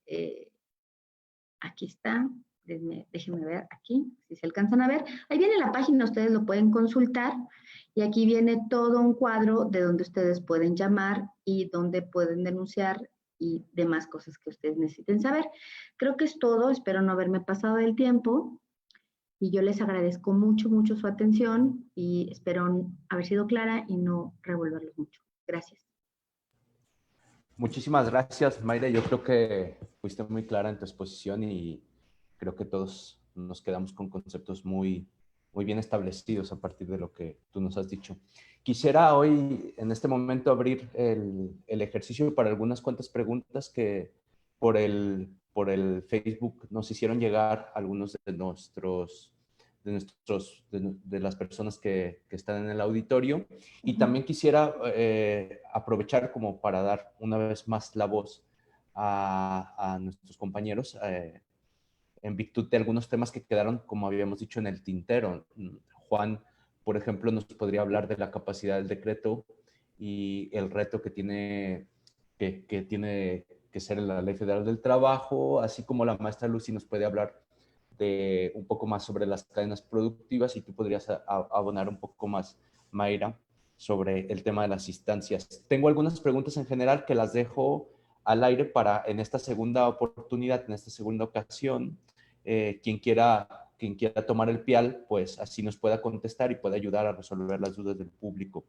Aquí está, déjenme ver aquí, si se alcanzan a ver. Ahí viene la página, ustedes lo pueden consultar. Y aquí viene todo un cuadro de donde ustedes pueden llamar y donde pueden denunciar y demás cosas que ustedes necesiten saber. Creo que es todo, espero no haberme pasado del tiempo y yo les agradezco mucho, mucho su atención y espero haber sido clara y no revolverlos mucho. Gracias. Muchísimas gracias, Mayra. Yo creo que fuiste muy clara en tu exposición y creo que todos nos quedamos con conceptos muy, muy bien establecidos a partir de lo que tú nos has dicho. Quisiera hoy, en este momento, abrir el ejercicio para algunas cuantas preguntas que por el Facebook nos hicieron llegar algunos de las personas que están en el auditorio. Y también quisiera aprovechar como para dar una vez más la voz a nuestros compañeros en virtud de algunos temas que quedaron, como habíamos dicho, en el tintero. Juan, por ejemplo, nos podría hablar de la capacidad del decreto y el reto que tiene que ser la Ley Federal del Trabajo, así como la maestra Lucy nos puede hablar de un poco más sobre las cadenas productivas y tú podrías abonar un poco más, Mayra, sobre el tema de las instancias. Tengo algunas preguntas en general que las dejo al aire para en esta segunda oportunidad, en esta segunda ocasión, quien quiera tomar el pial, pues así nos pueda contestar y pueda ayudar a resolver las dudas del público.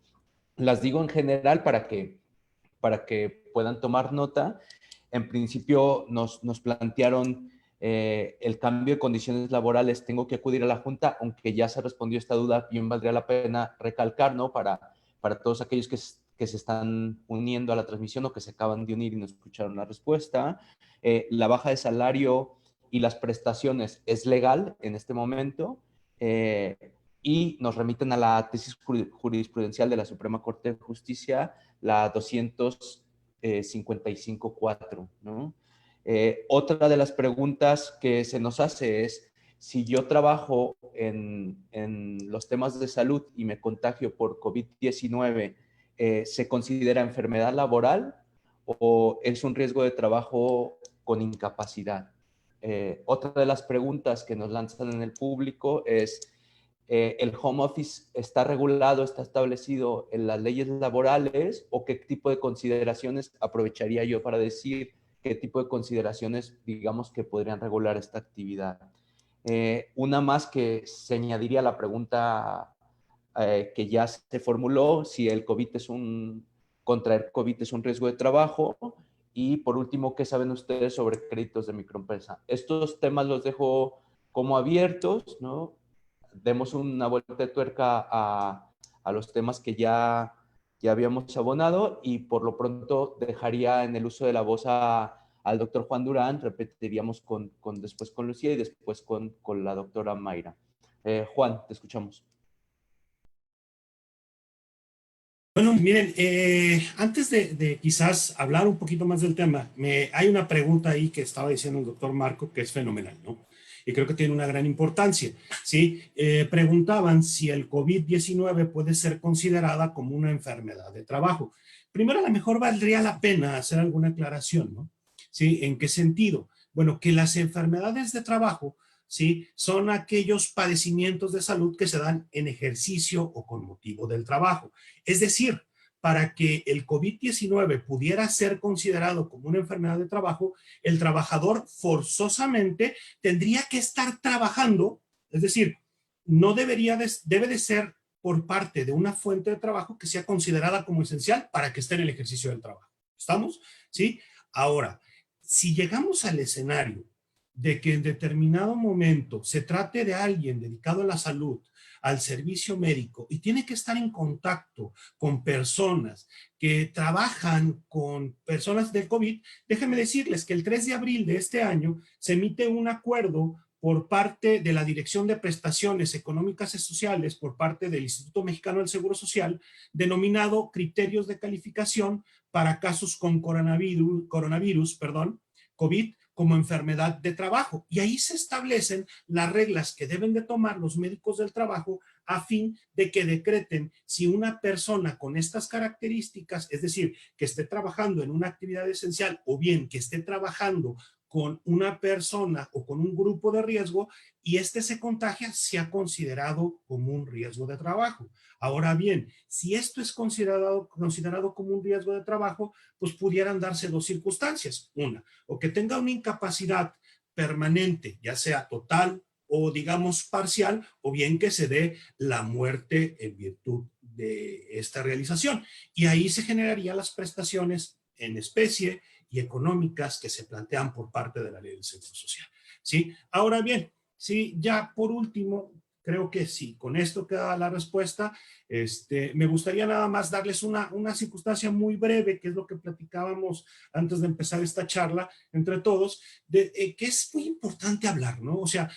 Las digo en general para que puedan tomar nota. En principio nos plantearon el cambio de condiciones laborales. Tengo que acudir a la Junta, aunque ya se respondió esta duda, bien valdría la pena recalcar, ¿no? Para todos aquellos que se están uniendo a la transmisión o que se acaban de unir y no escucharon la respuesta. La baja de salario y las prestaciones es legal en este momento. Y nos remiten a la tesis jurisprudencial de la Suprema Corte de Justicia, la 255.4, ¿no? Otra de las preguntas que se nos hace es, si yo trabajo en los temas de salud y me contagio por COVID-19, ¿se considera enfermedad laboral o es un riesgo de trabajo con incapacidad? Otra de las preguntas que nos lanzan en el público es, ¿el home office está regulado, está establecido en las leyes laborales o qué tipo de consideraciones aprovecharía yo para decir qué tipo de consideraciones, digamos, que podrían regular esta actividad? Una más que se añadiría a la pregunta que ya se formuló, si el contraer COVID es un riesgo de trabajo. Y por último, ¿qué saben ustedes sobre créditos de microempresa? Estos temas los dejo como abiertos, ¿no? Demos una vuelta de tuerca a los temas que ya habíamos abonado y por lo pronto dejaría en el uso de la voz al doctor Juan Durán, repetiríamos después con Lucía y después con la doctora Mayra. Juan, te escuchamos. Bueno, miren, antes de quizás hablar un poquito más del tema, hay una pregunta ahí que estaba diciendo el doctor Marco que es fenomenal, ¿no? Y creo que tiene una gran importancia, ¿sí? Preguntaban si el COVID-19 puede ser considerada como una enfermedad de trabajo. Primero, a lo mejor valdría la pena hacer alguna aclaración, ¿no? ¿Sí? ¿En qué sentido? Bueno, que las enfermedades de trabajo, ¿sí? Son aquellos padecimientos de salud que se dan en ejercicio o con motivo del trabajo. Es decir, para que el COVID-19 pudiera ser considerado como una enfermedad de trabajo, el trabajador forzosamente tendría que estar trabajando, es decir, no debe de ser por parte de una fuente de trabajo que sea considerada como esencial para que esté en el ejercicio del trabajo. ¿Estamos? ¿Sí? Ahora, si llegamos al escenario de que en determinado momento se trate de alguien dedicado a la salud, al servicio médico y tiene que estar en contacto con personas que trabajan con personas del COVID, déjenme decirles que el 3 de abril de este año se emite un acuerdo por parte de la Dirección de Prestaciones Económicas y Sociales, por parte del Instituto Mexicano del Seguro Social, denominado Criterios de Calificación para casos con coronavirus, COVID, como enfermedad de trabajo. Y ahí se establecen las reglas que deben de tomar los médicos del trabajo a fin de que decreten si una persona con estas características, es decir, que esté trabajando en una actividad esencial o bien que esté trabajando con una persona o con un grupo de riesgo y este se contagia, se ha considerado como un riesgo de trabajo. Ahora bien, si esto es considerado como un riesgo de trabajo, pues pudieran darse dos circunstancias. Una, o que tenga una incapacidad permanente, ya sea total o digamos parcial, o bien que se dé la muerte en virtud de esta realización. Y ahí se generarían las prestaciones en especie y económicas que se plantean por parte de la ley del Seguro Social. ¿Sí? Ahora bien, sí, ya por último, creo que sí, con esto queda la respuesta. Me gustaría nada más darles una circunstancia muy breve, que es lo que platicábamos antes de empezar esta charla entre todos, que es muy importante hablar, ¿no? O sea,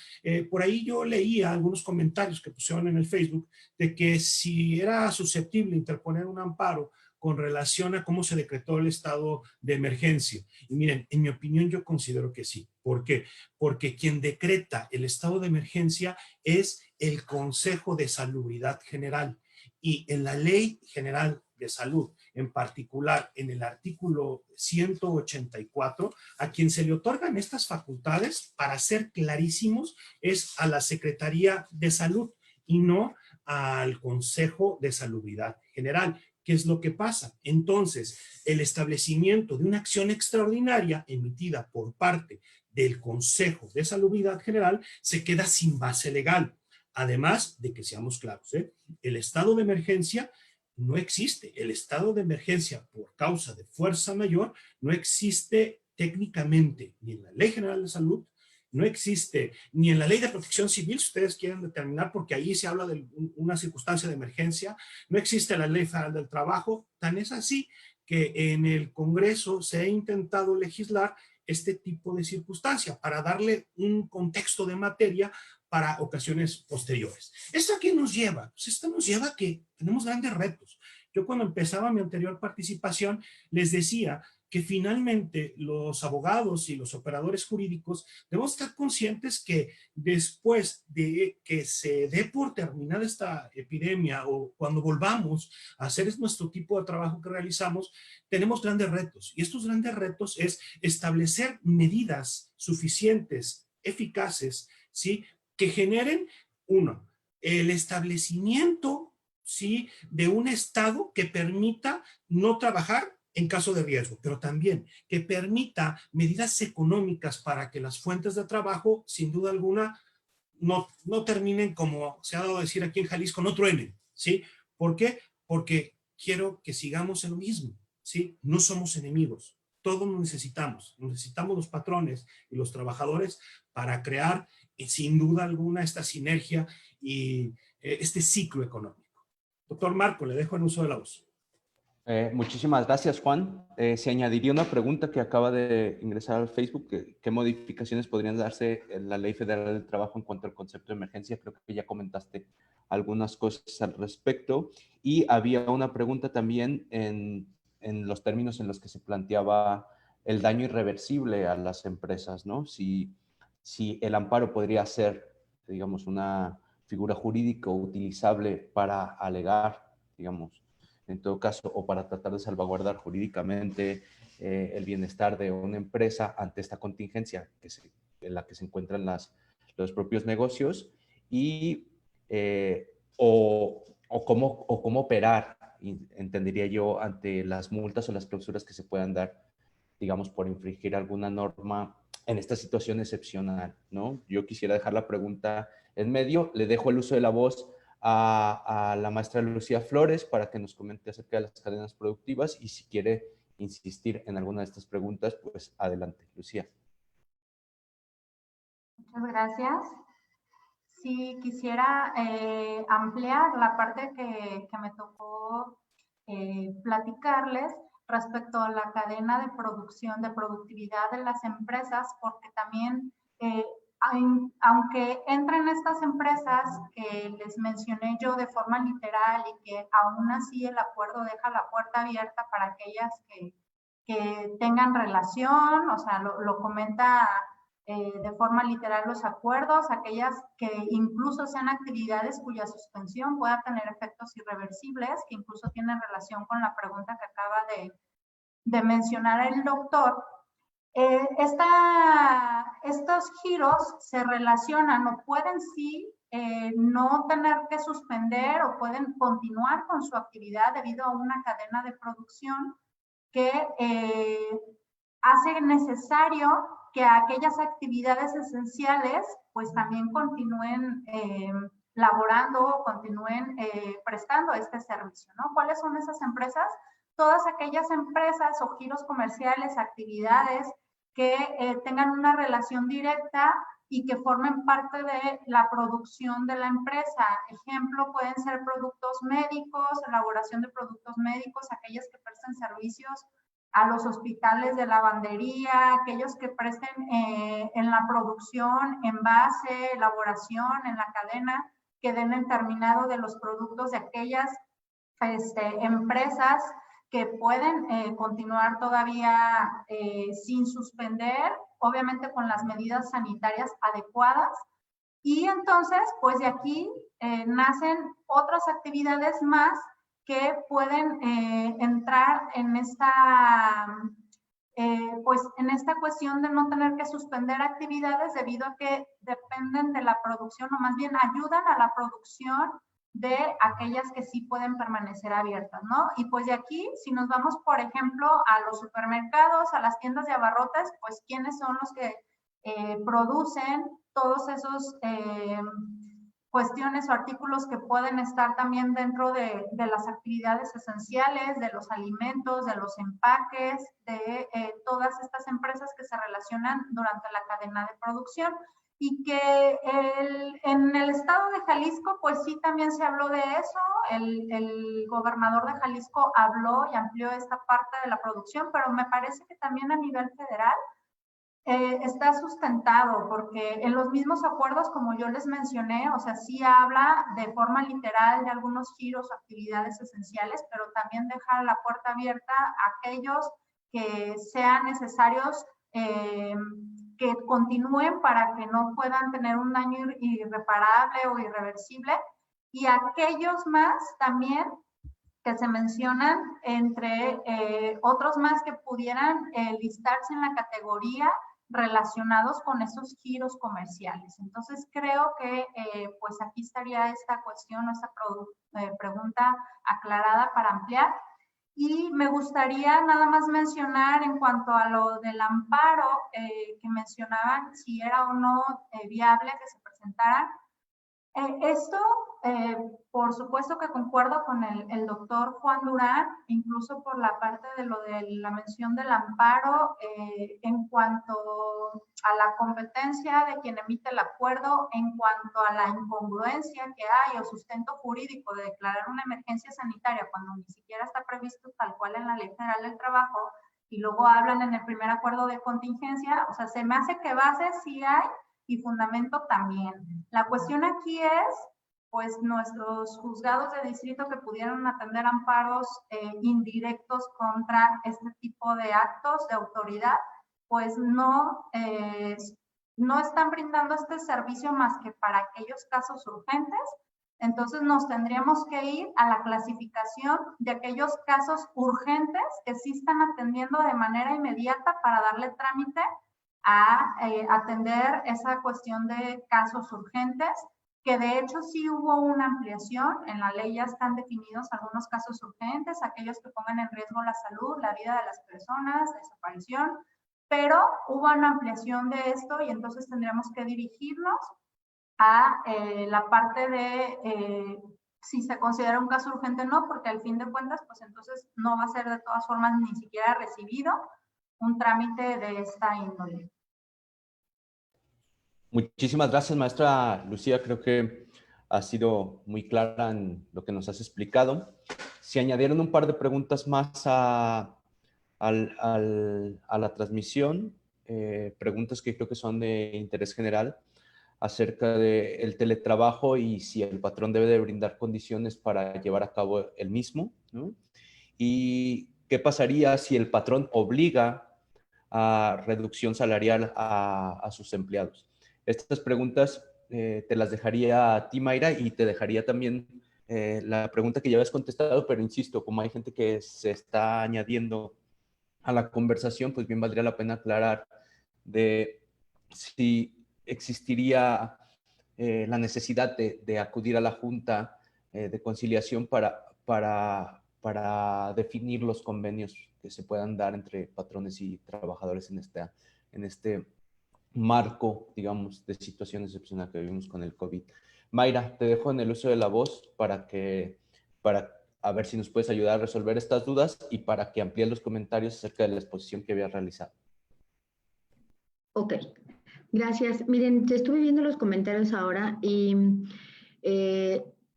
por ahí yo leía algunos comentarios que pusieron en el Facebook de que si era susceptible interponer un amparo con relación a cómo se decretó el estado de emergencia. Y miren, en mi opinión yo considero que sí. ¿Por qué? Porque quien decreta el estado de emergencia es el Consejo de Salubridad General. Y en la Ley General de Salud, en particular en el artículo 184, a quien se le otorgan estas facultades, para ser clarísimos, es a la Secretaría de Salud y no al Consejo de Salubridad General. ¿Qué es lo que pasa? Entonces, el establecimiento de una acción extraordinaria emitida por parte del Consejo de Salubridad General se queda sin base legal. Además de que seamos claros, el estado de emergencia no existe. El estado de emergencia por causa de fuerza mayor no existe técnicamente ni en la Ley General de Salud, no existe ni en la Ley de Protección Civil, si ustedes quieren determinar, porque ahí se habla de una circunstancia de emergencia, no existe la Ley Federal del Trabajo. Tan es así que en el Congreso se ha intentado legislar este tipo de circunstancia para darle un contexto de materia para ocasiones posteriores. ¿Esto a qué nos lleva? Pues esto nos lleva a que tenemos grandes retos. Yo cuando empezaba mi anterior participación les decía que finalmente los abogados y los operadores jurídicos debemos estar conscientes que después de que se dé por terminada esta epidemia o cuando volvamos a hacer nuestro tipo de trabajo que realizamos, tenemos grandes retos. Y estos grandes retos es establecer medidas suficientes, eficaces, ¿sí?, que generen, uno, el establecimiento, ¿sí?, de un estado que permita no trabajar en caso de riesgo, pero también que permita medidas económicas para que las fuentes de trabajo, sin duda alguna, no terminen, como se ha dado a decir aquí en Jalisco, no truenen, ¿sí? ¿Por qué? Porque quiero que sigamos en lo mismo, ¿sí? No somos enemigos, todos nos necesitamos los patrones y los trabajadores para crear, sin duda alguna, esta sinergia y este ciclo económico. Doctor Marco, le dejo el uso de la voz. Muchísimas gracias, Juan. Se añadiría una pregunta que acaba de ingresar al Facebook. ¿Qué modificaciones podrían darse en la Ley Federal del Trabajo en cuanto al concepto de emergencia? Creo que ya comentaste algunas cosas al respecto. Y había una pregunta también en los términos en los que se planteaba el daño irreversible a las empresas, ¿no? Si el amparo podría ser, digamos, una figura jurídica utilizable para alegar, digamos, en todo caso, o para tratar de salvaguardar jurídicamente el bienestar de una empresa ante esta contingencia en la que se encuentran los propios negocios, y o cómo operar, entendería yo, ante las multas o las clausuras que se puedan dar, digamos, por infringir alguna norma en esta situación excepcional, ¿no? Yo quisiera dejar la pregunta en medio, le dejo el uso de la voz a la maestra Lucía Flores para que nos comente acerca de las cadenas productivas, y si quiere insistir en alguna de estas preguntas, pues adelante, Lucía. Muchas gracias. Sí, quisiera ampliar la parte que me tocó platicarles respecto a la cadena de producción, de productividad de las empresas, porque también aunque entren estas empresas que les mencioné yo de forma literal y que aún así el acuerdo deja la puerta abierta para aquellas que tengan relación, o sea, lo comenta de forma literal los acuerdos, aquellas que incluso sean actividades cuya suspensión pueda tener efectos irreversibles, que incluso tienen relación con la pregunta que acaba de mencionar el doctor. Estos giros se relacionan o pueden sí no tener que suspender o pueden continuar con su actividad debido a una cadena de producción que hace necesario que aquellas actividades esenciales pues también continúen laborando o continúen prestando este servicio, ¿no? ¿Cuáles son esas empresas? Todas aquellas empresas o giros comerciales, actividades que tengan una relación directa y que formen parte de la producción de la empresa. Ejemplo, pueden ser productos médicos, elaboración de productos médicos, aquellas que presten servicios a los hospitales de lavandería, aquellos que presten en la producción, envase, elaboración, en la cadena, que den el terminado de los productos de aquellas empresas que pueden continuar todavía sin suspender, obviamente con las medidas sanitarias adecuadas. Y entonces, pues de aquí nacen otras actividades más que pueden entrar en pues en esta cuestión de no tener que suspender actividades debido a que dependen de la producción, o más bien ayudan a la producción de aquellas que sí pueden permanecer abiertas, ¿no? Y pues de aquí, si nos vamos, por ejemplo, a los supermercados, a las tiendas de abarrotes, pues ¿quiénes son los que producen todos esos cuestiones o artículos que pueden estar también dentro de las actividades esenciales, de los alimentos, de los empaques, de todas estas empresas que se relacionan durante la cadena de producción? Y que en el estado de Jalisco, pues sí, también se habló de eso. El gobernador de Jalisco habló y amplió esta parte de la producción, pero me parece que también a nivel federal está sustentado, porque en los mismos acuerdos, como yo les mencioné, o sea, sí habla de forma literal de algunos giros o actividades esenciales, pero también deja la puerta abierta a aquellos que sean necesarios que continúen para que no puedan tener un daño irreparable o irreversible, y aquellos más también que se mencionan entre otros más que pudieran listarse en la categoría relacionados con esos giros comerciales. Entonces, creo que pues aquí estaría esta cuestión, esta pregunta aclarada para ampliar. Y me gustaría nada más mencionar en cuanto a lo del amparo que mencionaban, si era o no viable que se presentara. Esto, por supuesto que concuerdo con el doctor Juan Durán, incluso por la parte de lo de la mención del amparo, en cuanto a la competencia de quien emite el acuerdo, en cuanto a la incongruencia que hay o sustento jurídico de declarar una emergencia sanitaria cuando ni siquiera está previsto tal cual en la Ley Federal del Trabajo, y luego hablan en el primer acuerdo de contingencia. O sea, se me hace que bases sí hay y fundamento también. La cuestión aquí es, pues, nuestros juzgados de distrito que pudieron atender amparos indirectos contra este tipo de actos de autoridad, pues no están brindando este servicio más que para aquellos casos urgentes. Entonces nos tendríamos que ir a la clasificación de aquellos casos urgentes que sí están atendiendo de manera inmediata para darle trámite a atender esa cuestión de casos urgentes, que de hecho sí hubo una ampliación. En la ley ya están definidos algunos casos urgentes, aquellos que pongan en riesgo la salud, la vida de las personas, desaparición, pero hubo una ampliación de esto y entonces tendríamos que dirigirnos a la parte de si se considera un caso urgente o no, porque al fin de cuentas, pues entonces no va a ser de todas formas ni siquiera recibido un trámite de esta índole. Muchísimas gracias, maestra Lucía. Creo que ha sido muy clara en lo que nos has explicado. Se añadieron un par de preguntas más a la transmisión, preguntas que creo que son de interés general acerca del teletrabajo y si el patrón debe de brindar condiciones para llevar a cabo el mismo, ¿no? Y qué pasaría si el patrón obliga a reducción salarial a sus empleados. Estas preguntas te las dejaría a ti, Mayra, y te dejaría también la pregunta que ya habías contestado, pero insisto, como hay gente que se está añadiendo a la conversación, pues bien valdría la pena aclarar de si existiría la necesidad de acudir a la Junta de Conciliación para definir los convenios que se puedan dar entre patrones y trabajadores en este marco, digamos, de situación excepcional que vivimos con el COVID. Mayra, te dejo en el uso de la voz para a ver si nos puedes ayudar a resolver estas dudas y para que amplíes los comentarios acerca de la exposición que había realizado. Ok, gracias. Miren, estuve viendo los comentarios ahora y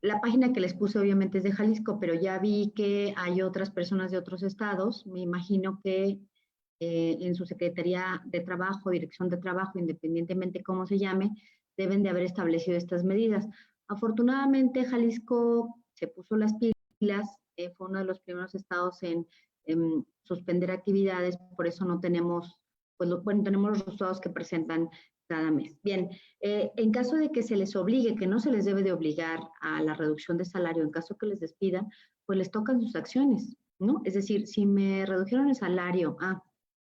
la página que les puse obviamente es de Jalisco, pero ya vi que hay otras personas de otros estados. Me imagino que en su Secretaría de Trabajo, Dirección de Trabajo, independientemente cómo se llame, deben de haber establecido estas medidas. Afortunadamente, Jalisco se puso las pilas, fue uno de los primeros estados en suspender actividades, por eso no tenemos, pues bueno, tenemos los resultados que presentan cada mes. Bien, en caso de que se les obligue, que no se les debe de obligar a la reducción de salario, en caso que les despidan, pues les tocan sus acciones, ¿no? Es decir, si me redujeron el salario,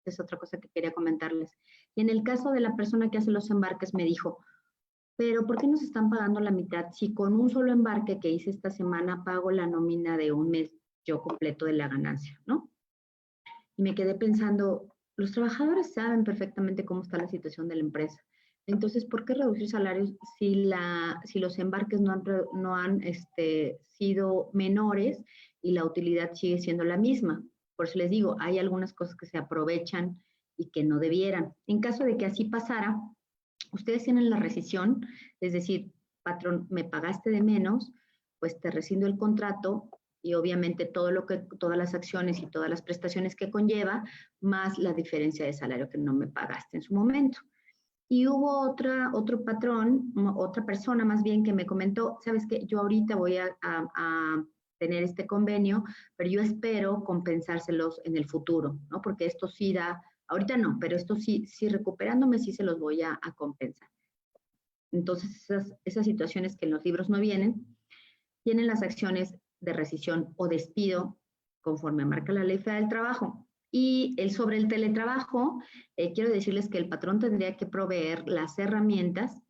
es otra cosa que quería comentarles. Y en el caso de la persona que hace los embarques me dijo, pero ¿por qué nos están pagando la mitad si con un solo embarque que hice esta semana pago la nómina de un mes yo completo de la ganancia, ¿no? Y me quedé pensando, los trabajadores saben perfectamente cómo está la situación de la empresa. Entonces, ¿por qué reducir salarios si los embarques no han sido menores y la utilidad sigue siendo la misma? Por eso les digo, hay algunas cosas que se aprovechan y que no debieran. En caso de que así pasara, ustedes tienen la rescisión, es decir, patrón, me pagaste de menos, pues te rescindo el contrato y obviamente todas las acciones y todas las prestaciones que conlleva, más la diferencia de salario que no me pagaste en su momento. Y hubo otro patrón, otra persona más bien que me comentó, sabes qué, yo ahorita voy a tener este convenio, pero yo espero compensárselos en el futuro, ¿no? Porque esto sí da, ahorita no, pero esto sí recuperándome sí se los voy a compensar. Entonces esas situaciones que en los libros no vienen, tienen las acciones de rescisión o despido conforme marca la Ley Federal del Trabajo. Y sobre el teletrabajo, quiero decirles que el patrón tendría que proveer las herramientas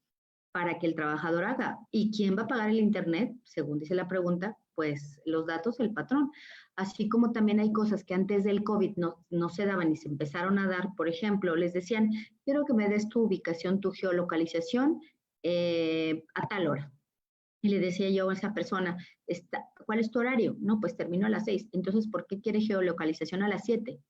para que el trabajador haga. ¿Y quién va a pagar el internet? Según dice la pregunta, pues los datos, el patrón. Así como también hay cosas que antes del COVID no se daban y se empezaron a dar. Por ejemplo, les decían, quiero que me des tu ubicación, tu geolocalización a tal hora. Y le decía yo a esa persona, ¿cuál es tu horario? No, pues termino a las 6. Entonces, ¿por qué quiere geolocalización a las 7?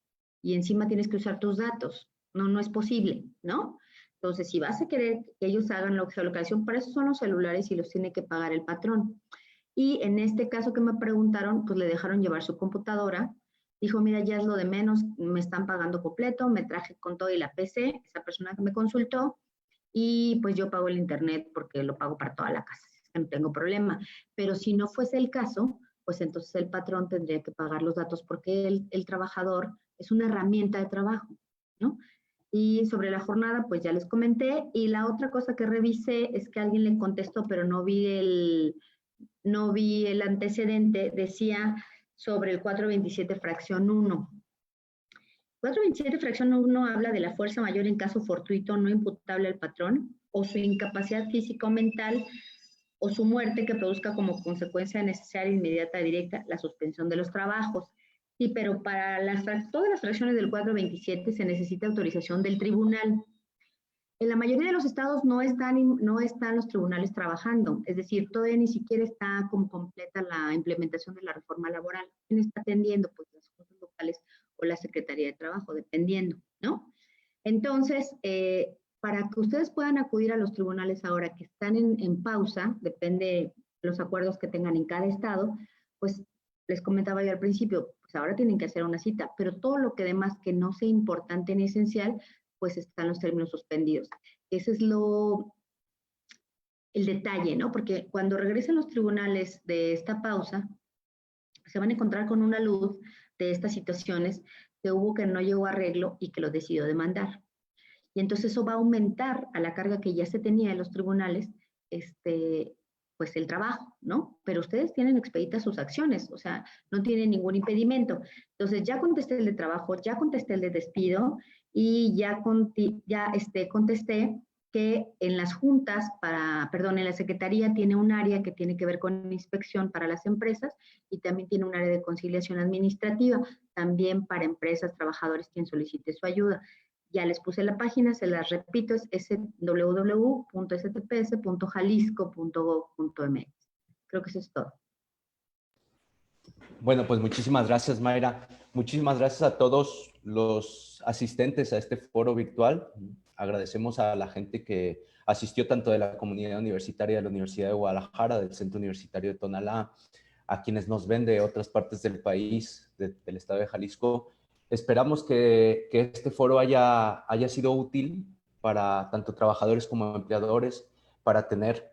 Y encima tienes que usar tus datos. No, no es posible, ¿no? Entonces, si vas a querer que ellos hagan la geolocalización, para eso son los celulares y los tiene que pagar el patrón. Y en este caso que me preguntaron, pues le dejaron llevar su computadora. Dijo, mira, ya es lo de menos, me están pagando completo, me traje con todo y la PC, esa persona que me consultó, y pues yo pago el internet porque lo pago para toda la casa, no tengo problema. Pero si no fuese el caso, pues entonces el patrón tendría que pagar los datos porque el trabajador es una herramienta de trabajo, ¿no? Y sobre la jornada, pues ya les comenté. Y la otra cosa que revisé es que alguien le contestó, pero no vi el antecedente, decía sobre el 427 fracción 1. 427 fracción 1 habla de la fuerza mayor en caso fortuito no imputable al patrón o su incapacidad física o mental o su muerte que produzca como consecuencia necesaria, inmediata, directa, la suspensión de los trabajos. Sí, pero para todas las fracciones del 427 se necesita autorización del tribunal. En la mayoría de los estados no están los tribunales trabajando, es decir, todavía ni siquiera está como completa la implementación de la reforma laboral. ¿Quién está atendiendo? Pues las juntas locales o la Secretaría de Trabajo, dependiendo, ¿no? Entonces, para que ustedes puedan acudir a los tribunales ahora que están en pausa, depende de los acuerdos que tengan en cada estado, pues les comentaba yo al principio, pues ahora tienen que hacer una cita, pero todo lo que demás que no sea importante ni esencial, pues están los términos suspendidos. Ese es el detalle, ¿no? Porque cuando regresen los tribunales de esta pausa, se van a encontrar con una luz de estas situaciones que hubo que no llegó a arreglo y que lo decidió demandar. Y entonces eso va a aumentar a la carga que ya se tenía en los tribunales, pues el trabajo, ¿no? Pero ustedes tienen expeditas sus acciones, o sea, no tienen ningún impedimento. Entonces ya contesté el de trabajo, ya contesté el de despido y ya contesté que en las juntas, en la Secretaría tiene un área que tiene que ver con inspección para las empresas y también tiene un área de conciliación administrativa, también para empresas, trabajadores, quien solicite su ayuda. Ya les puse la página, se las repito, es www.stps.jalisco.gov.mx. Creo que eso es todo. Bueno, pues muchísimas gracias, Mayra. Muchísimas gracias a todos los asistentes a este foro virtual. Agradecemos a la gente que asistió tanto de la comunidad universitaria de la Universidad de Guadalajara, del Centro Universitario de Tonalá, a quienes nos ven de otras partes del país, del estado de Jalisco. Esperamos que este foro haya sido útil para tanto trabajadores como empleadores, para tener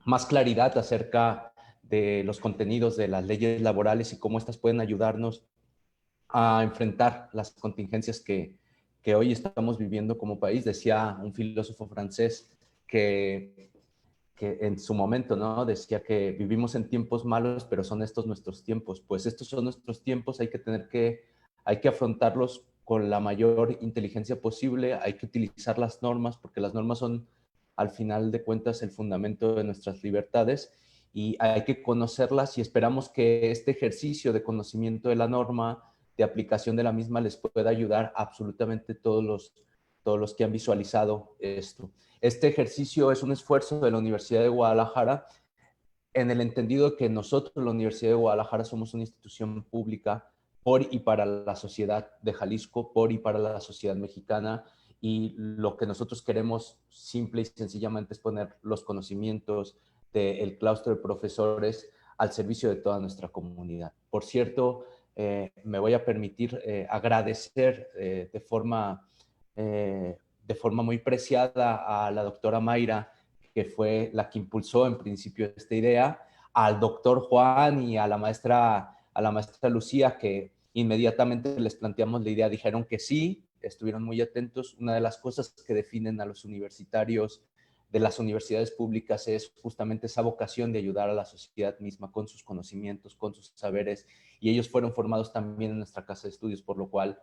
más claridad acerca de los contenidos de las leyes laborales y cómo estas pueden ayudarnos a enfrentar las contingencias que hoy estamos viviendo como país. Decía un filósofo francés que en su momento, ¿no? Decía que vivimos en tiempos malos, pero son estos nuestros tiempos. Pues estos son nuestros tiempos, hay que afrontarlos con la mayor inteligencia posible, hay que utilizar las normas, porque las normas son, al final de cuentas, el fundamento de nuestras libertades, y hay que conocerlas, y esperamos que este ejercicio de conocimiento de la norma, de aplicación de la misma, les pueda ayudar a absolutamente todos los que han visualizado esto. Este ejercicio es un esfuerzo de la Universidad de Guadalajara, en el entendido de que nosotros, la Universidad de Guadalajara, somos una institución pública por y para la sociedad de Jalisco, por y para la sociedad mexicana, y lo que nosotros queremos simple y sencillamente es poner los conocimientos del claustro de profesores al servicio de toda nuestra comunidad. Por cierto, me voy a permitir agradecer de forma muy preciada a la doctora Mayra, que fue la que impulsó en principio esta idea, al doctor Juan y a la maestra Lucía, que inmediatamente les planteamos la idea, dijeron que sí, estuvieron muy atentos. Una de las cosas que definen a los universitarios de las universidades públicas es justamente esa vocación de ayudar a la sociedad misma con sus conocimientos, con sus saberes, y ellos fueron formados también en nuestra casa de estudios, por lo cual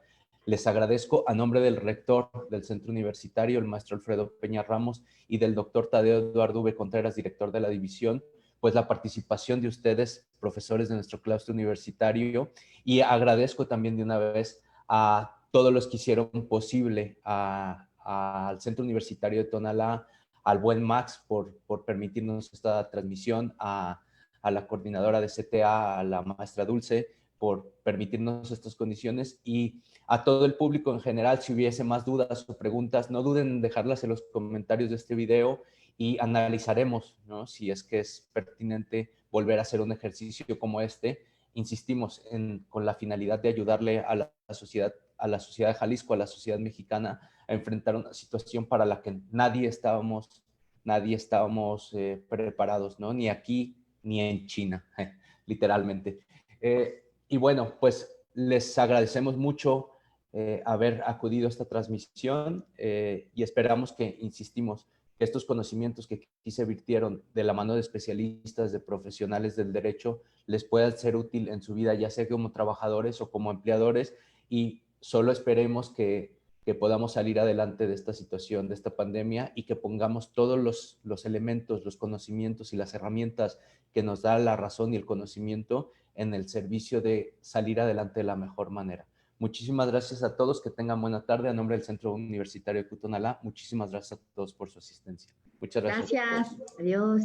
Les agradezco a nombre del rector del Centro Universitario, el maestro Alfredo Peña Ramos, y del doctor Tadeo Eduardo V. Contreras, director de la división, pues la participación de ustedes, profesores de nuestro claustro universitario, y agradezco también de una vez a todos los que hicieron posible al Centro Universitario de Tonalá, al buen Max por permitirnos esta transmisión, a la coordinadora de CTA, a la maestra Dulce, por permitirnos estas condiciones, y a todo el público en general. Si hubiese más dudas o preguntas, no duden en dejarlas en los comentarios de este video y analizaremos, ¿no?, si es que es pertinente volver a hacer un ejercicio como este. Insistimos con la finalidad de ayudarle a la sociedad de Jalisco, a la sociedad mexicana, a enfrentar una situación para la que nadie estábamos preparados, ¿no? Ni aquí ni en China, literalmente. Y bueno, pues les agradecemos mucho haber acudido a esta transmisión y esperamos que, insistimos, que estos conocimientos que aquí se virtieron de la mano de especialistas, de profesionales del derecho, les puedan ser útil en su vida, ya sea como trabajadores o como empleadores, y solo esperemos que podamos salir adelante de esta situación, de esta pandemia, y que pongamos todos los elementos, los conocimientos y las herramientas que nos da la razón y el conocimiento en el servicio de salir adelante de la mejor manera. Muchísimas gracias a todos, que tengan buena tarde. A nombre del Centro Universitario de Tonalá, muchísimas gracias a todos por su asistencia. Muchas gracias. Gracias, adiós.